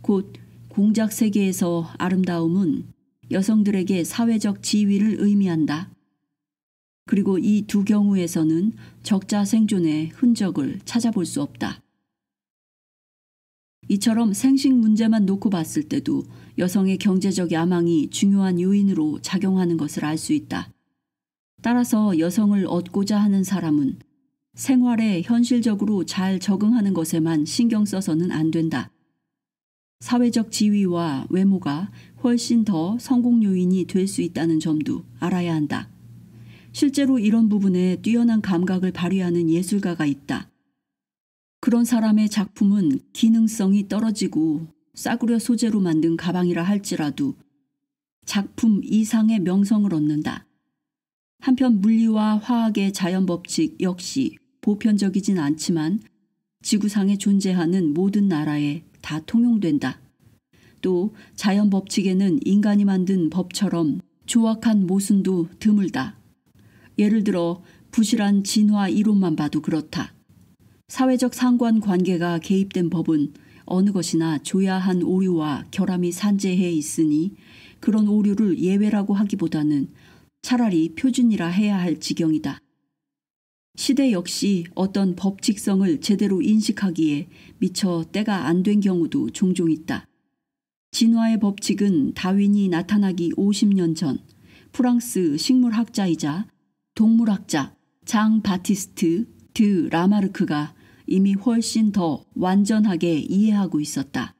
곧 공작 세계에서 아름다움은 여성들에게 사회적 지위를 의미한다. 그리고 이 두 경우에서는 적자 생존의 흔적을 찾아볼 수 없다. 이처럼 생식 문제만 놓고 봤을 때도 여성의 경제적 야망이 중요한 요인으로 작용하는 것을 알 수 있다. 따라서 여성을 얻고자 하는 사람은 생활에 현실적으로 잘 적응하는 것에만 신경 써서는 안 된다. 사회적 지위와 외모가 훨씬 더 성공 요인이 될 수 있다는 점도 알아야 한다. 실제로 이런 부분에 뛰어난 감각을 발휘하는 예술가가 있다. 그런 사람의 작품은 기능성이 떨어지고 싸구려 소재로 만든 가방이라 할지라도 작품 이상의 명성을 얻는다. 한편 물리와 화학의 자연 법칙 역시 보편적이진 않지만 지구상에 존재하는 모든 나라에 다 통용된다. 또 자연 법칙에는 인간이 만든 법처럼 조악한 모순도 드물다. 예를 들어 부실한 진화 이론만 봐도 그렇다. 사회적 상관관계가 개입된 법은 어느 것이나 조야한 오류와 결함이 산재해 있으니 그런 오류를 예외라고 하기보다는 차라리 표준이라 해야 할 지경이다. 시대 역시 어떤 법칙성을 제대로 인식하기에 미처 때가 안 된 경우도 종종 있다. 진화의 법칙은 다윈이 나타나기 50년 전 프랑스 식물학자이자 동물학자 장 바티스트 드 라마르크가 이미 훨씬 더 완전하게 이해하고 있었다.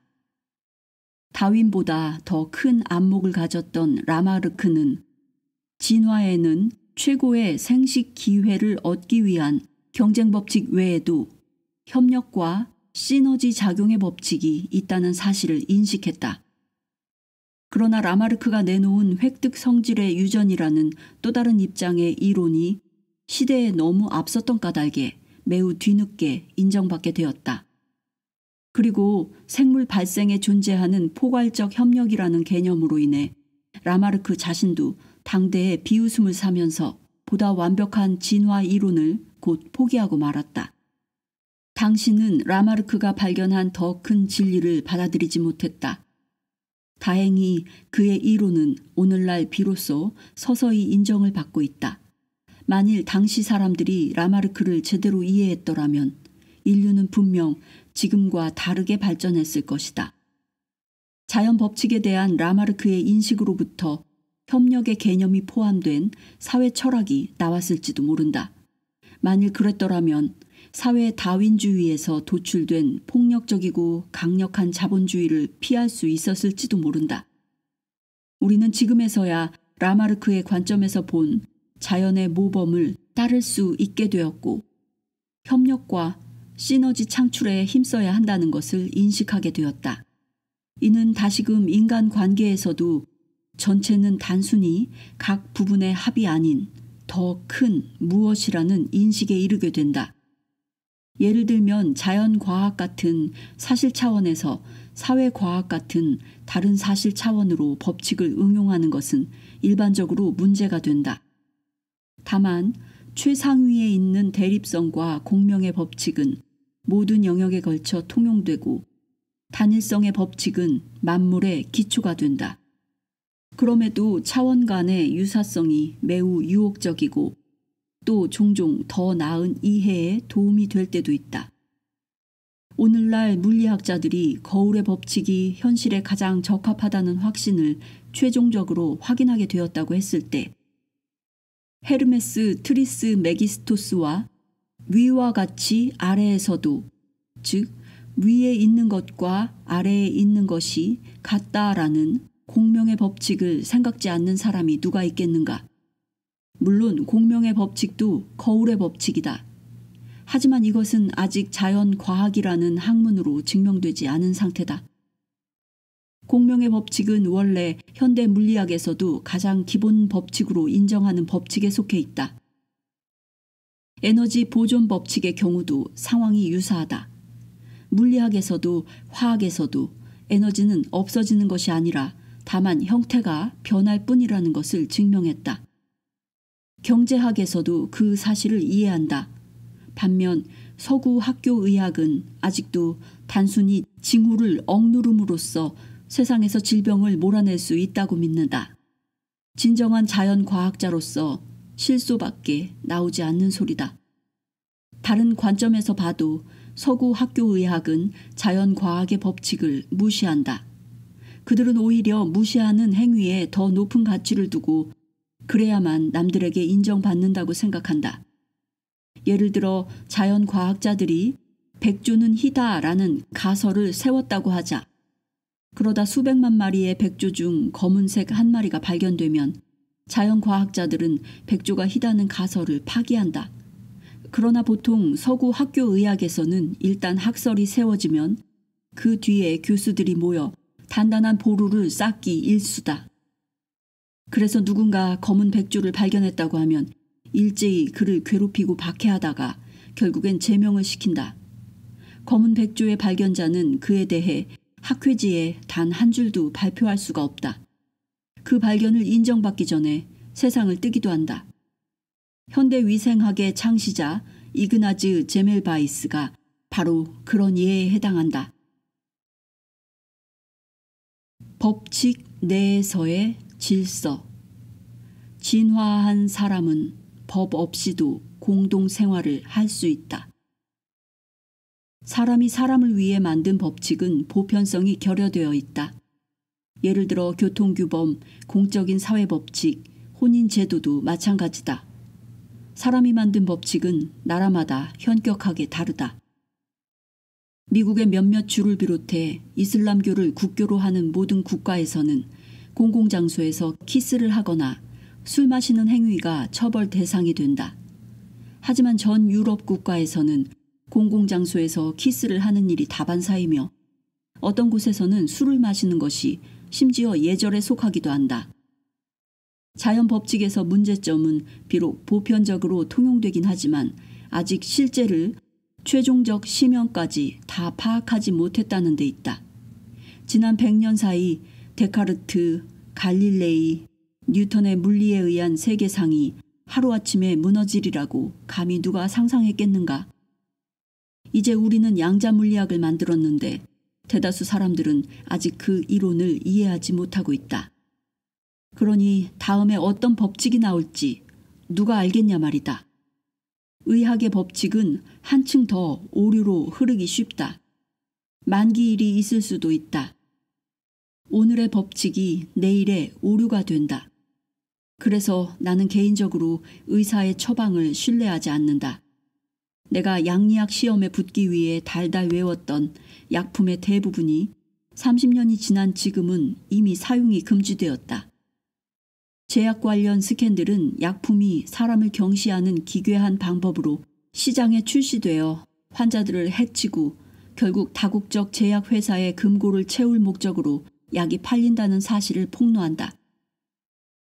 다윈보다 더 큰 안목을 가졌던 라마르크는 진화에는 최고의 생식 기회를 얻기 위한 경쟁 법칙 외에도 협력과 시너지 작용의 법칙이 있다는 사실을 인식했다. 그러나 라마르크가 내놓은 획득 성질의 유전이라는 또 다른 입장의 이론이 시대에 너무 앞섰던 까닭에 매우 뒤늦게 인정받게 되었다. 그리고 생물 발생에 존재하는 포괄적 협력이라는 개념으로 인해 라마르크 자신도 당대에 비웃음을 사면서 보다 완벽한 진화 이론을 곧 포기하고 말았다. 당신은 라마르크가 발견한 더 큰 진리를 받아들이지 못했다. 다행히 그의 이론은 오늘날 비로소 서서히 인정을 받고 있다. 만일 당시 사람들이 라마르크를 제대로 이해했더라면 인류는 분명 지금과 다르게 발전했을 것이다. 자연 법칙에 대한 라마르크의 인식으로부터 협력의 개념이 포함된 사회 철학이 나왔을지도 모른다. 만일 그랬더라면 사회 다윈주의에서 도출된 폭력적이고 강력한 자본주의를 피할 수 있었을지도 모른다. 우리는 지금에서야 라마르크의 관점에서 본 자연의 모범을 따를 수 있게 되었고 협력과 시너지 창출에 힘써야 한다는 것을 인식하게 되었다. 이는 다시금 인간관계에서도 전체는 단순히 각 부분의 합이 아닌 더 큰 무엇이라는 인식에 이르게 된다. 예를 들면 자연과학 같은 사실 차원에서 사회과학 같은 다른 사실 차원으로 법칙을 응용하는 것은 일반적으로 문제가 된다. 다만 최상위에 있는 대립성과 공명의 법칙은 모든 영역에 걸쳐 통용되고 단일성의 법칙은 만물의 기초가 된다. 그럼에도 차원 간의 유사성이 매우 유혹적이고 또 종종 더 나은 이해에 도움이 될 때도 있다. 오늘날 물리학자들이 거울의 법칙이 현실에 가장 적합하다는 확신을 최종적으로 확인하게 되었다고 했을 때 헤르메스 트리스메기스토스와 위와 같이 아래에서도, 즉 위에 있는 것과 아래에 있는 것이 같다라는 공명의 법칙을 생각지 않는 사람이 누가 있겠는가? 물론 공명의 법칙도 거울의 법칙이다. 하지만 이것은 아직 자연과학이라는 학문으로 증명되지 않은 상태다. 공명의 법칙은 원래 현대 물리학에서도 가장 기본 법칙으로 인정하는 법칙에 속해 있다. 에너지 보존 법칙의 경우도 상황이 유사하다. 물리학에서도 화학에서도 에너지는 없어지는 것이 아니라 다만 형태가 변할 뿐이라는 것을 증명했다. 경제학에서도 그 사실을 이해한다. 반면 서구 학교의학은 아직도 단순히 징후를 억누름으로써 세상에서 질병을 몰아낼 수 있다고 믿는다. 진정한 자연과학자로서 실소밖에 나오지 않는 소리다. 다른 관점에서 봐도 서구 학교의학은 자연과학의 법칙을 무시한다. 그들은 오히려 무시하는 행위에 더 높은 가치를 두고 그래야만 남들에게 인정받는다고 생각한다. 예를 들어 자연과학자들이 백조는 희다라는 가설을 세웠다고 하자. 그러다 수백만 마리의 백조 중 검은색 한 마리가 발견되면 자연과학자들은 백조가 희다는 가설을 파기한다. 그러나 보통 서구 학교의학에서는 일단 학설이 세워지면 그 뒤에 교수들이 모여 단단한 보루를 쌓기 일쑤다. 그래서 누군가 검은 백조를 발견했다고 하면 일제히 그를 괴롭히고 박해하다가 결국엔 제명을 시킨다. 검은 백조의 발견자는 그에 대해 학회지에 단 한 줄도 발표할 수가 없다. 그 발견을 인정받기 전에 세상을 뜨기도 한다. 현대 위생학의 창시자 이그나즈 제멜바이스가 바로 그런 예에 해당한다. 법칙 내에서의 질서. 진화한 사람은 법 없이도 공동생활을 할 수 있다. 사람이 사람을 위해 만든 법칙은 보편성이 결여되어 있다. 예를 들어 교통규범, 공적인 사회법칙, 혼인제도도 마찬가지다. 사람이 만든 법칙은 나라마다 현격하게 다르다. 미국의 몇몇 주를 비롯해 이슬람교를 국교로 하는 모든 국가에서는 공공장소에서 키스를 하거나 술 마시는 행위가 처벌 대상이 된다. 하지만 전 유럽 국가에서는 공공장소에서 키스를 하는 일이 다반사이며 어떤 곳에서는 술을 마시는 것이 심지어 예절에 속하기도 한다. 자연 법칙에서 문제점은 비록 보편적으로 통용되긴 하지만 아직 실제를 최종적 심연까지 다 파악하지 못했다는 데 있다. 지난 100년 사이 데카르트, 갈릴레이, 뉴턴의 물리에 의한 세계상이 하루아침에 무너지리라고 감히 누가 상상했겠는가? 이제 우리는 양자물리학을 만들었는데 대다수 사람들은 아직 그 이론을 이해하지 못하고 있다. 그러니 다음에 어떤 법칙이 나올지 누가 알겠냐 말이다. 의학의 법칙은 한층 더 오류로 흐르기 쉽다. 만기일이 있을 수도 있다. 오늘의 법칙이 내일의 오류가 된다. 그래서 나는 개인적으로 의사의 처방을 신뢰하지 않는다. 내가 양리학 시험에 붙기 위해 달달 외웠던 약품의 대부분이 30년이 지난 지금은 이미 사용이 금지되었다. 제약 관련 스캔들은 약품이 사람을 경시하는 기괴한 방법으로 시장에 출시되어 환자들을 해치고 결국 다국적 제약회사의 금고를 채울 목적으로 약이 팔린다는 사실을 폭로한다.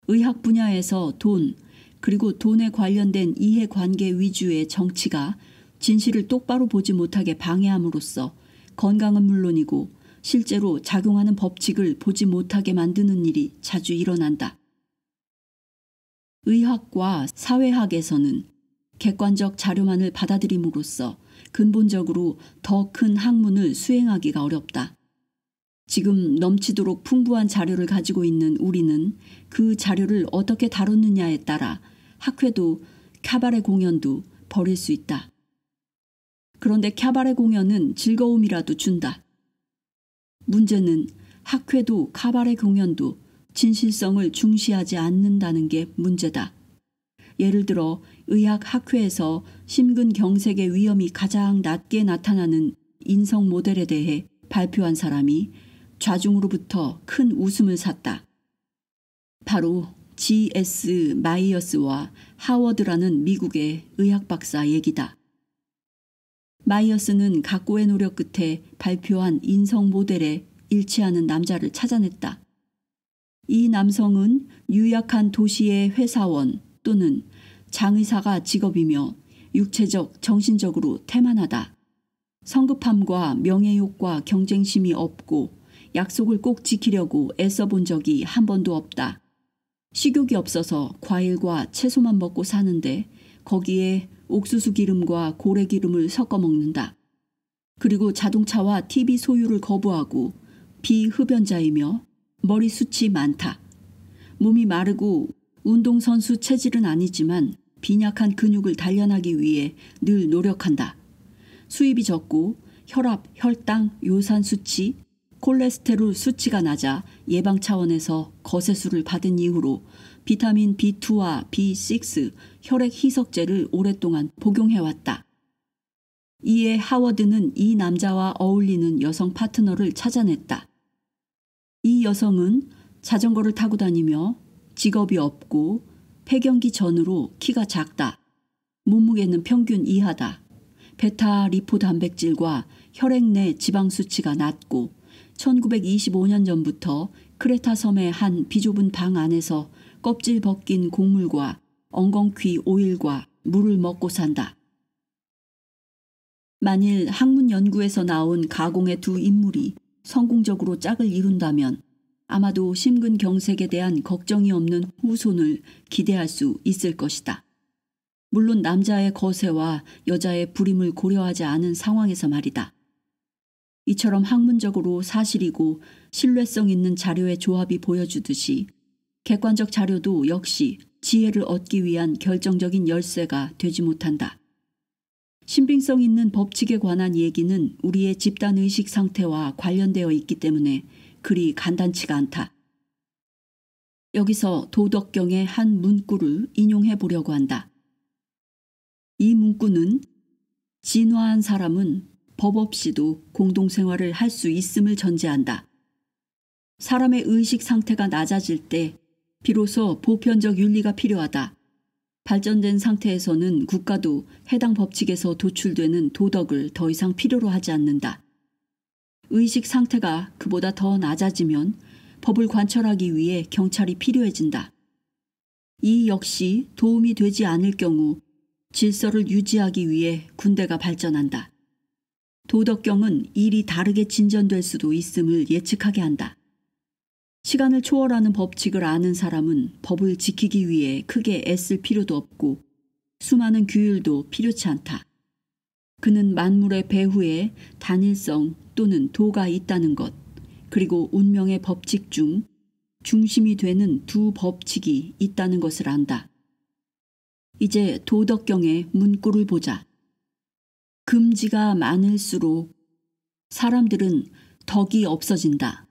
의학 분야에서 돈, 그리고 돈에 관련된 이해관계 위주의 정치가 진실을 똑바로 보지 못하게 방해함으로써 건강은 물론이고 실제로 작용하는 법칙을 보지 못하게 만드는 일이 자주 일어난다. 의학과 사회학에서는 객관적 자료만을 받아들임으로써 근본적으로 더 큰 학문을 수행하기가 어렵다. 지금 넘치도록 풍부한 자료를 가지고 있는 우리는 그 자료를 어떻게 다루느냐에 따라 학회도 캬바레 공연도 벌일 수 있다. 그런데 캬바레 공연은 즐거움이라도 준다. 문제는 학회도 카바레 공연도 진실성을 중시하지 않는다는 게 문제다. 예를 들어 의학 학회에서 심근경색의 위험이 가장 낮게 나타나는 인성 모델에 대해 발표한 사람이 좌중으로부터 큰 웃음을 샀다. 바로 G.S. 마이어스와 하워드라는 미국의 의학 박사 얘기다. 마이어스는 각고의 노력 끝에 발표한 인성 모델에 일치하는 남자를 찾아냈다. 이 남성은 유약한 도시의 회사원 또는 장의사가 직업이며 육체적, 정신적으로 태만하다. 성급함과 명예욕과 경쟁심이 없고 약속을 꼭 지키려고 애써본 적이 한 번도 없다. 식욕이 없어서 과일과 채소만 먹고 사는데 거기에 옥수수 기름과 고래 기름을 섞어 먹는다. 그리고 자동차와 TV 소유를 거부하고 비흡연자이며 머리숱이 많다. 몸이 마르고 운동선수 체질은 아니지만 빈약한 근육을 단련하기 위해 늘 노력한다. 수입이 적고 혈압, 혈당, 요산 수치, 콜레스테롤 수치가 낮아 예방 차원에서 거세수를 받은 이후로 비타민 B2와 B6 혈액 희석제를 오랫동안 복용해왔다. 이에 하워드는 이 남자와 어울리는 여성 파트너를 찾아냈다. 이 여성은 자전거를 타고 다니며 직업이 없고 폐경기 전으로 키가 작다. 몸무게는 평균 이하다. 베타 리포 단백질과 혈액 내 지방 수치가 낮고 1925년 전부터 크레타 섬의 한 비좁은 방 안에서 껍질 벗긴 곡물과 엉겅퀴 오일과 물을 먹고 산다. 만일 학문 연구에서 나온 가공의 두 인물이 성공적으로 짝을 이룬다면 아마도 심근경색에 대한 걱정이 없는 후손을 기대할 수 있을 것이다. 물론 남자의 거세와 여자의 불임을 고려하지 않은 상황에서 말이다. 이처럼 학문적으로 사실이고 신뢰성 있는 자료의 조합이 보여주듯이 객관적 자료도 역시 지혜를 얻기 위한 결정적인 열쇠가 되지 못한다. 신빙성 있는 법칙에 관한 얘기는 우리의 집단의식 상태와 관련되어 있기 때문에 그리 간단치가 않다. 여기서 도덕경의 한 문구를 인용해 보려고 한다. 이 문구는 진화한 사람은 법 없이도 공동생활을 할 수 있음을 전제한다. 사람의 의식 상태가 낮아질 때 비로소 보편적 윤리가 필요하다. 발전된 상태에서는 국가도 해당 법칙에서 도출되는 도덕을 더 이상 필요로 하지 않는다. 의식 상태가 그보다 더 낮아지면 법을 관철하기 위해 경찰이 필요해진다. 이 역시 도움이 되지 않을 경우 질서를 유지하기 위해 군대가 발전한다. 도덕경은 일이 다르게 진전될 수도 있음을 예측하게 한다. 시간을 초월하는 법칙을 아는 사람은 법을 지키기 위해 크게 애쓸 필요도 없고 수많은 규율도 필요치 않다. 그는 만물의 배후에 단일성 또는 도가 있다는 것, 그리고 운명의 법칙 중 중심이 되는 두 법칙이 있다는 것을 안다. 이제 도덕경의 문구를 보자. 금지가 많을수록 사람들은 덕이 없어진다.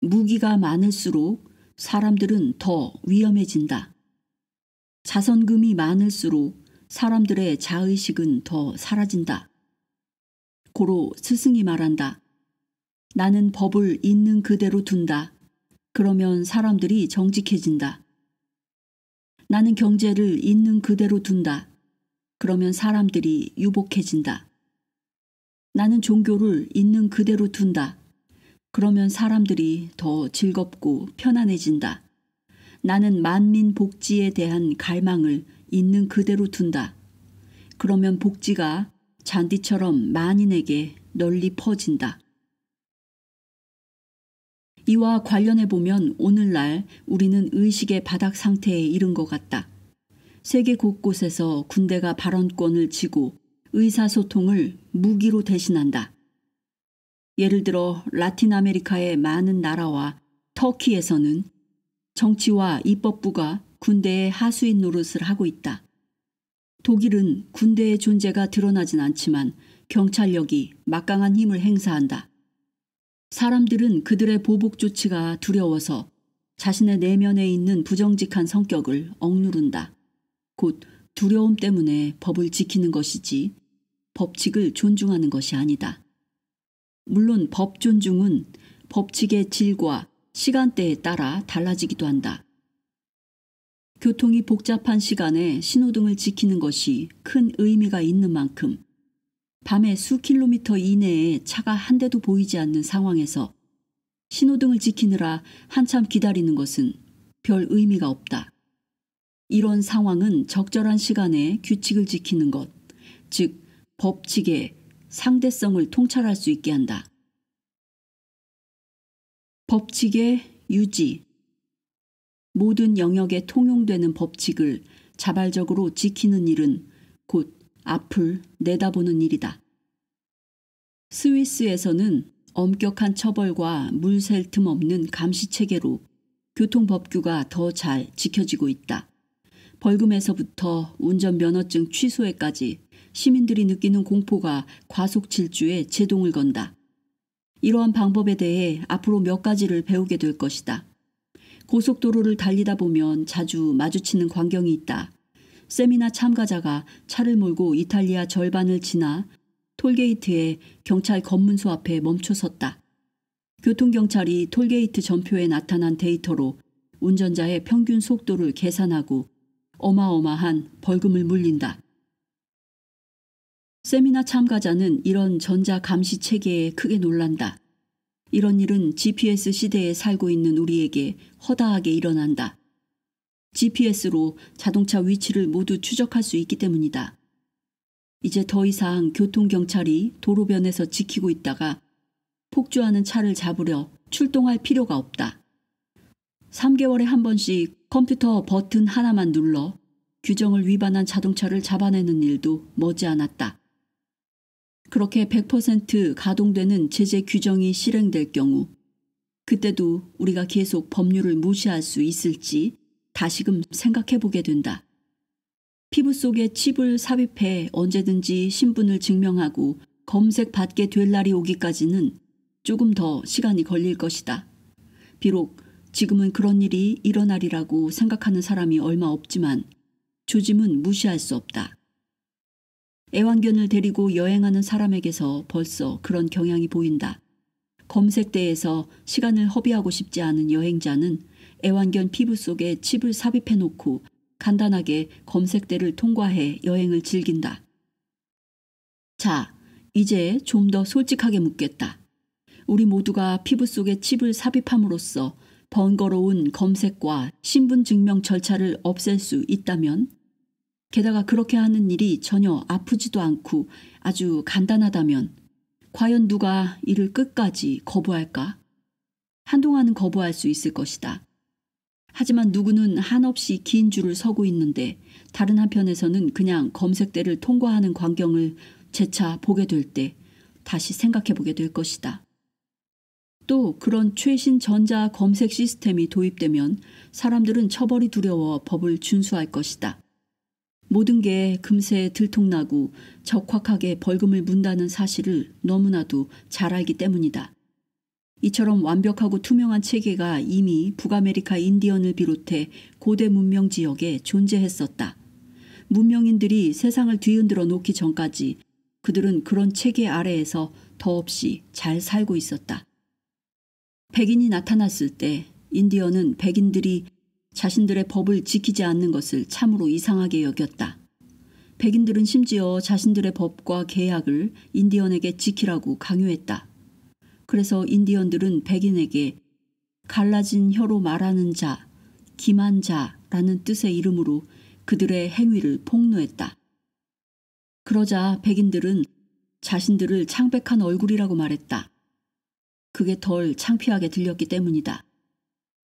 무기가 많을수록 사람들은 더 위험해진다. 자선금이 많을수록 사람들의 자의식은 더 사라진다. 고로 스승이 말한다. 나는 법을 있는 그대로 둔다. 그러면 사람들이 정직해진다. 나는 경제를 있는 그대로 둔다. 그러면 사람들이 유복해진다. 나는 종교를 있는 그대로 둔다. 그러면 사람들이 더 즐겁고 편안해진다. 나는 만민 복지에 대한 갈망을 있는 그대로 둔다. 그러면 복지가 잔디처럼 만인에게 널리 퍼진다. 이와 관련해 보면 오늘날 우리는 의식의 바닥 상태에 이른 것 같다. 세계 곳곳에서 군대가 발언권을 쥐고 의사소통을 무기로 대신한다. 예를 들어 라틴 아메리카의 많은 나라와 터키에서는 정치와 입법부가 군대의 하수인 노릇을 하고 있다. 독일은 군대의 존재가 드러나진 않지만 경찰력이 막강한 힘을 행사한다. 사람들은 그들의 보복 조치가 두려워서 자신의 내면에 있는 부정직한 성격을 억누른다. 곧 두려움 때문에 법을 지키는 것이지 법칙을 존중하는 것이 아니다. 물론 법 존중은 법칙의 질과 시간대에 따라 달라지기도 한다. 교통이 복잡한 시간에 신호등을 지키는 것이 큰 의미가 있는 만큼 밤에 수 킬로미터 이내에 차가 한 대도 보이지 않는 상황에서 신호등을 지키느라 한참 기다리는 것은 별 의미가 없다. 이런 상황은 적절한 시간에 규칙을 지키는 것, 즉 법칙의 상대성을 통찰할 수 있게 한다. 법칙의 유지. 모든 영역에 통용되는 법칙을 자발적으로 지키는 일은 곧 앞을 내다보는 일이다. 스위스에서는 엄격한 처벌과 물샐 틈 없는 감시체계로 교통법규가 더 잘 지켜지고 있다. 벌금에서부터 운전면허증 취소에까지 시민들이 느끼는 공포가 과속 질주에 제동을 건다. 이러한 방법에 대해 앞으로 몇 가지를 배우게 될 것이다. 고속도로를 달리다 보면 자주 마주치는 광경이 있다. 세미나 참가자가 차를 몰고 이탈리아 절반을 지나 톨게이트에 경찰 검문소 앞에 멈춰 섰다. 교통경찰이 톨게이트 전표에 나타난 데이터로 운전자의 평균 속도를 계산하고 어마어마한 벌금을 물린다. 세미나 참가자는 이런 전자감시 체계에 크게 놀란다. 이런 일은 GPS 시대에 살고 있는 우리에게 허다하게 일어난다. GPS로 자동차 위치를 모두 추적할 수 있기 때문이다. 이제 더 이상 교통경찰이 도로변에서 지키고 있다가 폭주하는 차를 잡으려 출동할 필요가 없다. 3개월에 한 번씩 컴퓨터 버튼 하나만 눌러 규정을 위반한 자동차를 잡아내는 일도 머지않았다. 그렇게 100% 가동되는 제재 규정이 실행될 경우 그때도 우리가 계속 법률을 무시할 수 있을지 다시금 생각해보게 된다. 피부 속에 칩을 삽입해 언제든지 신분을 증명하고 검색받게 될 날이 오기까지는 조금 더 시간이 걸릴 것이다. 비록 지금은 그런 일이 일어나리라고 생각하는 사람이 얼마 없지만 조짐은 무시할 수 없다. 애완견을 데리고 여행하는 사람에게서 벌써 그런 경향이 보인다. 검색대에서 시간을 허비하고 싶지 않은 여행자는 애완견 피부 속에 칩을 삽입해 놓고 간단하게 검색대를 통과해 여행을 즐긴다. 자, 이제 좀 더 솔직하게 묻겠다. 우리 모두가 피부 속에 칩을 삽입함으로써 번거로운 검색과 신분증명 절차를 없앨 수 있다면, 게다가 그렇게 하는 일이 전혀 아프지도 않고 아주 간단하다면 과연 누가 이를 끝까지 거부할까? 한동안은 거부할 수 있을 것이다. 하지만 누구는 한없이 긴 줄을 서고 있는데 다른 한편에서는 그냥 검색대를 통과하는 광경을 재차 보게 될 때 다시 생각해 보게 될 것이다. 또 그런 최신 전자 검색 시스템이 도입되면 사람들은 처벌이 두려워 법을 준수할 것이다. 모든 게 금세 들통나고 적확하게 벌금을 문다는 사실을 너무나도 잘 알기 때문이다. 이처럼 완벽하고 투명한 체계가 이미 북아메리카 인디언을 비롯해 고대 문명 지역에 존재했었다. 문명인들이 세상을 뒤흔들어 놓기 전까지 그들은 그런 체계 아래에서 더없이 잘 살고 있었다. 백인이 나타났을 때 인디언은 백인들이 자신들의 법을 지키지 않는 것을 참으로 이상하게 여겼다. 백인들은 심지어 자신들의 법과 계약을 인디언에게 지키라고 강요했다. 그래서 인디언들은 백인에게 갈라진 혀로 말하는 자, 기만 자라는 뜻의 이름으로 그들의 행위를 폭로했다. 그러자 백인들은 자신들을 창백한 얼굴이라고 말했다. 그게 덜 창피하게 들렸기 때문이다.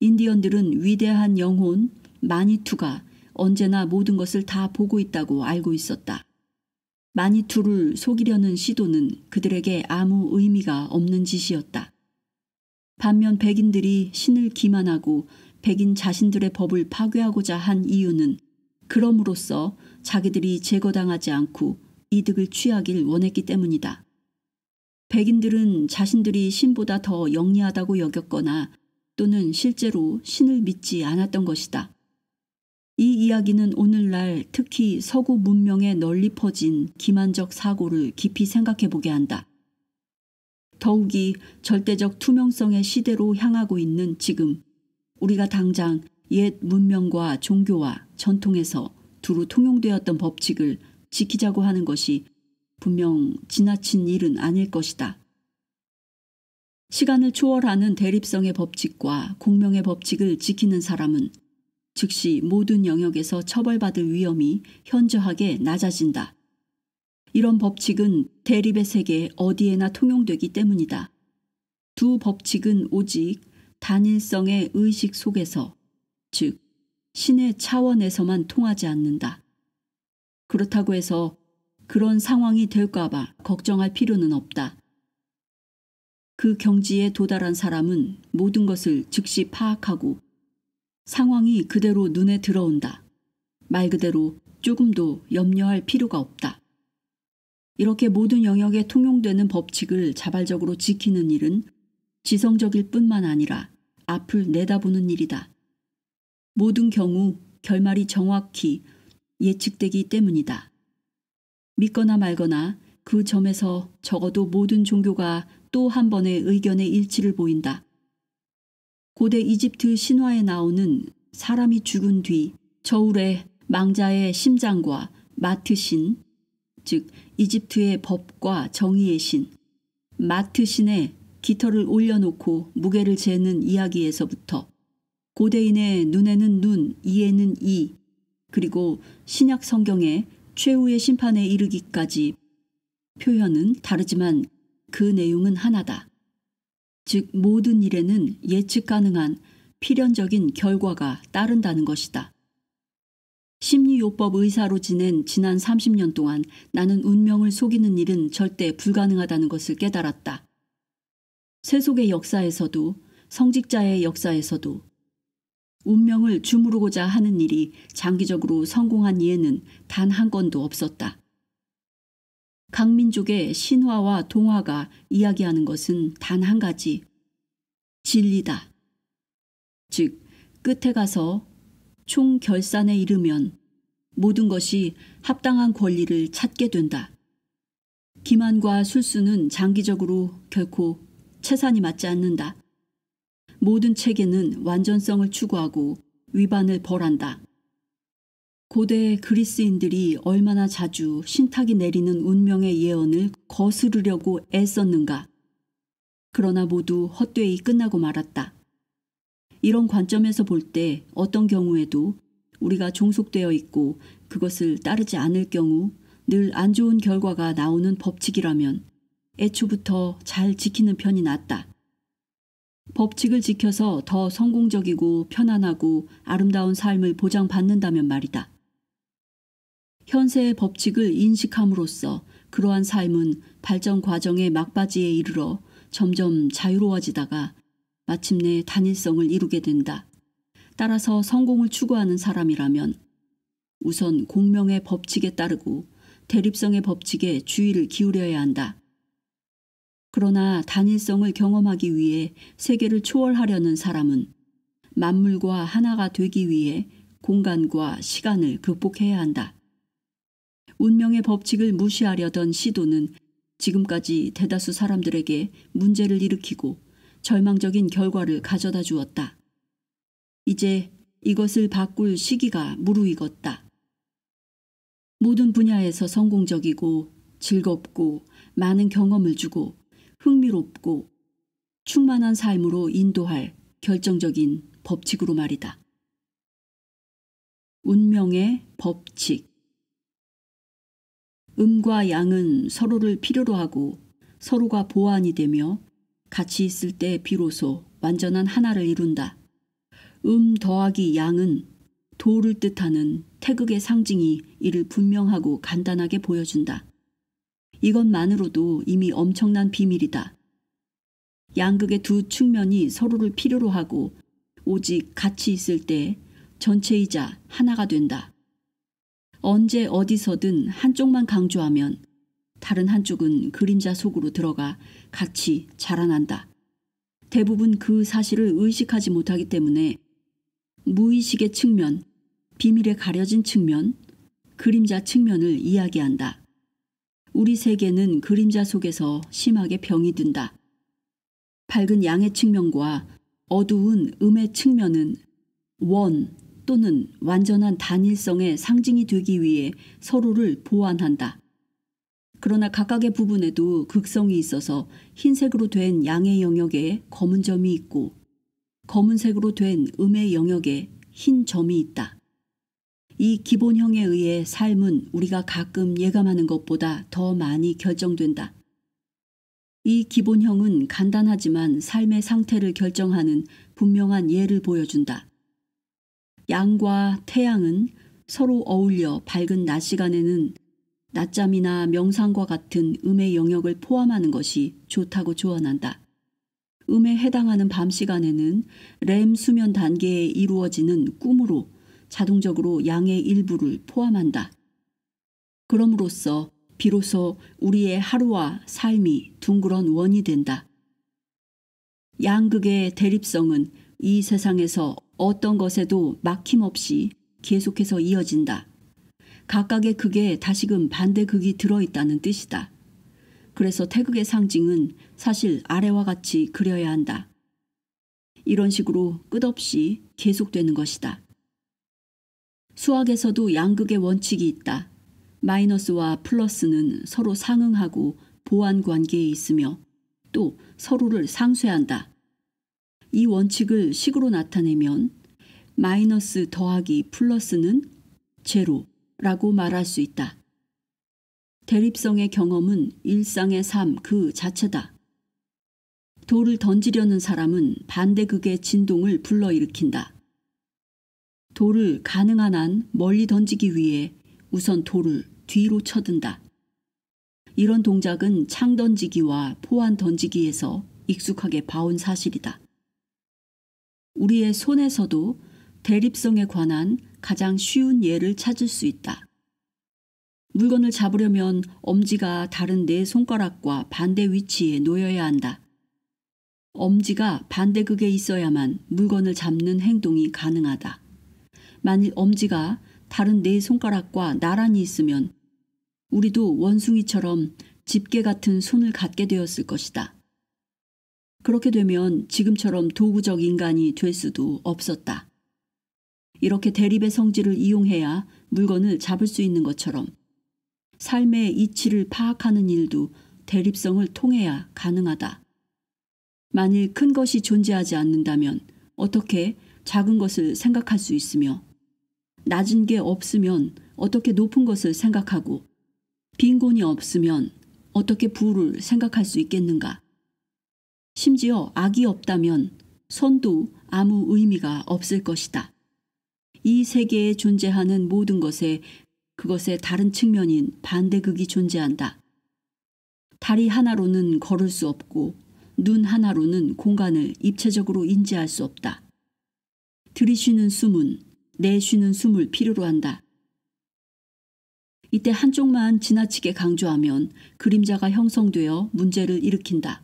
인디언들은 위대한 영혼 마니투가 언제나 모든 것을 다 보고 있다고 알고 있었다. 마니투를 속이려는 시도는 그들에게 아무 의미가 없는 짓이었다. 반면 백인들이 신을 기만하고 백인 자신들의 법을 파괴하고자 한 이유는 그럼으로써 자기들이 제거당하지 않고 이득을 취하길 원했기 때문이다. 백인들은 자신들이 신보다 더 영리하다고 여겼거나 또는 실제로 신을 믿지 않았던 것이다. 이 이야기는 오늘날 특히 서구 문명에 널리 퍼진 기만적 사고를 깊이 생각해 보게 한다. 더욱이 절대적 투명성의 시대로 향하고 있는 지금 우리가 당장 옛 문명과 종교와 전통에서 두루 통용되었던 법칙을 지키자고 하는 것이 분명 지나친 일은 아닐 것이다. 시간을 초월하는 대립성의 법칙과 공명의 법칙을 지키는 사람은 즉시 모든 영역에서 처벌받을 위험이 현저하게 낮아진다. 이런 법칙은 대립의 세계 어디에나 통용되기 때문이다. 두 법칙은 오직 단일성의 의식 속에서, 즉 신의 차원에서만 통하지 않는다. 그렇다고 해서 그런 상황이 될까봐 걱정할 필요는 없다. 그 경지에 도달한 사람은 모든 것을 즉시 파악하고 상황이 그대로 눈에 들어온다. 말 그대로 조금도 염려할 필요가 없다. 이렇게 모든 영역에 통용되는 법칙을 자발적으로 지키는 일은 지성적일 뿐만 아니라 앞을 내다보는 일이다. 모든 경우 결말이 정확히 예측되기 때문이다. 믿거나 말거나 그 점에서 적어도 모든 종교가 또 한 번의 의견의 일치를 보인다. 고대 이집트 신화에 나오는 사람이 죽은 뒤 저울에 망자의 심장과 마트신, 즉 이집트의 법과 정의의 신, 마트신에 깃털을 올려놓고 무게를 재는 이야기에서부터 고대인의 눈에는 눈, 이에는 이, 그리고 신약 성경의 최후의 심판에 이르기까지 표현은 다르지만 그 내용은 하나다. 즉 모든 일에는 예측 가능한 필연적인 결과가 따른다는 것이다. 심리요법 의사로 지낸 지난 30년 동안 나는 운명을 속이는 일은 절대 불가능하다는 것을 깨달았다. 세속의 역사에서도 성직자의 역사에서도 운명을 주무르고자 하는 일이 장기적으로 성공한 예는 단 한 건도 없었다. 각 민족의 신화와 동화가 이야기하는 것은 단 한 가지, 진리다. 즉 끝에 가서 총결산에 이르면 모든 것이 합당한 권리를 찾게 된다. 기만과 술수는 장기적으로 결코 채산이 맞지 않는다. 모든 체계는 완전성을 추구하고 위반을 벌한다. 고대 그리스인들이 얼마나 자주 신탁이 내리는 운명의 예언을 거스르려고 애썼는가. 그러나 모두 헛되이 끝나고 말았다. 이런 관점에서 볼 때 어떤 경우에도 우리가 종속되어 있고 그것을 따르지 않을 경우 늘 안 좋은 결과가 나오는 법칙이라면 애초부터 잘 지키는 편이 낫다. 법칙을 지켜서 더 성공적이고 편안하고 아름다운 삶을 보장받는다면 말이다. 현세의 법칙을 인식함으로써 그러한 삶은 발전 과정의 막바지에 이르러 점점 자유로워지다가 마침내 단일성을 이루게 된다. 따라서 성공을 추구하는 사람이라면 우선 공명의 법칙에 따르고 대립성의 법칙에 주의를 기울여야 한다. 그러나 단일성을 경험하기 위해 세계를 초월하려는 사람은 만물과 하나가 되기 위해 공간과 시간을 극복해야 한다. 운명의 법칙을 무시하려던 시도는 지금까지 대다수 사람들에게 문제를 일으키고 절망적인 결과를 가져다 주었다. 이제 이것을 바꿀 시기가 무르익었다. 모든 분야에서 성공적이고 즐겁고 많은 경험을 주고 흥미롭고 충만한 삶으로 인도할 결정적인 법칙으로 말이다. 운명의 법칙. 음과 양은 서로를 필요로 하고 서로가 보완이 되며 같이 있을 때 비로소 완전한 하나를 이룬다. 더하기 양은 도를 뜻하는 태극의 상징이 이를 분명하고 간단하게 보여준다. 이것만으로도 이미 엄청난 비밀이다. 양극의 두 측면이 서로를 필요로 하고 오직 같이 있을 때 전체이자 하나가 된다. 언제 어디서든 한쪽만 강조하면 다른 한쪽은 그림자 속으로 들어가 같이 자라난다. 대부분 그 사실을 의식하지 못하기 때문에 무의식의 측면, 비밀에 가려진 측면, 그림자 측면을 이야기한다. 우리 세계는 그림자 속에서 심하게 병이 든다. 밝은 양의 측면과 어두운 음의 측면은 원 또는 완전한 단일성의 상징이 되기 위해 서로를 보완한다. 그러나 각각의 부분에도 극성이 있어서 흰색으로 된 양의 영역에 검은 점이 있고 검은색으로 된 음의 영역에 흰 점이 있다. 이 기본형에 의해 삶은 우리가 가끔 예감하는 것보다 더 많이 결정된다. 이 기본형은 간단하지만 삶의 상태를 결정하는 분명한 예를 보여준다. 양과 태양은 서로 어울려 밝은 낮 시간에는 낮잠이나 명상과 같은 음의 영역을 포함하는 것이 좋다고 조언한다. 음에 해당하는 밤 시간에는 렘 수면 단계에 이루어지는 꿈으로 자동적으로 양의 일부를 포함한다. 그럼으로써 비로소 우리의 하루와 삶이 둥그런 원이 된다. 양극의 대립성은 이 세상에서 어떤 것에도 막힘없이 계속해서 이어진다. 각각의 극에 다시금 반대극이 들어있다는 뜻이다. 그래서 태극의 상징은 사실 아래와 같이 그려야 한다. 이런 식으로 끝없이 계속되는 것이다. 수학에서도 양극의 원칙이 있다. 마이너스와 플러스는 서로 상응하고 보완 관계에 있으며 또 서로를 상쇄한다. 이 원칙을 식으로 나타내면 마이너스 더하기 플러스는 제로라고 말할 수 있다. 대립성의 경험은 일상의 삶 그 자체다. 돌을 던지려는 사람은 반대극의 진동을 불러일으킨다. 돌을 가능한 한 멀리 던지기 위해 우선 돌을 뒤로 쳐든다. 이런 동작은 창 던지기와 포환 던지기에서 익숙하게 봐온 사실이다. 우리의 손에서도 대립성에 관한 가장 쉬운 예를 찾을 수 있다. 물건을 잡으려면 엄지가 다른 네 손가락과 반대 위치에 놓여야 한다. 엄지가 반대극에 있어야만 물건을 잡는 행동이 가능하다. 만일 엄지가 다른 네 손가락과 나란히 있으면 우리도 원숭이처럼 집게 같은 손을 갖게 되었을 것이다. 그렇게 되면 지금처럼 도구적 인간이 될 수도 없었다. 이렇게 대립의 성질을 이용해야 물건을 잡을 수 있는 것처럼 삶의 이치를 파악하는 일도 대립성을 통해야 가능하다. 만일 큰 것이 존재하지 않는다면 어떻게 작은 것을 생각할 수 있으며 낮은 게 없으면 어떻게 높은 것을 생각하고 빈곤이 없으면 어떻게 부를 생각할 수 있겠는가? 심지어 악이 없다면 선도 아무 의미가 없을 것이다. 이 세계에 존재하는 모든 것에 그것의 다른 측면인 반대극이 존재한다. 다리 하나로는 걸을 수 없고 눈 하나로는 공간을 입체적으로 인지할 수 없다. 들이쉬는 숨은 내쉬는 숨을 필요로 한다. 이때 한쪽만 지나치게 강조하면 그림자가 형성되어 문제를 일으킨다.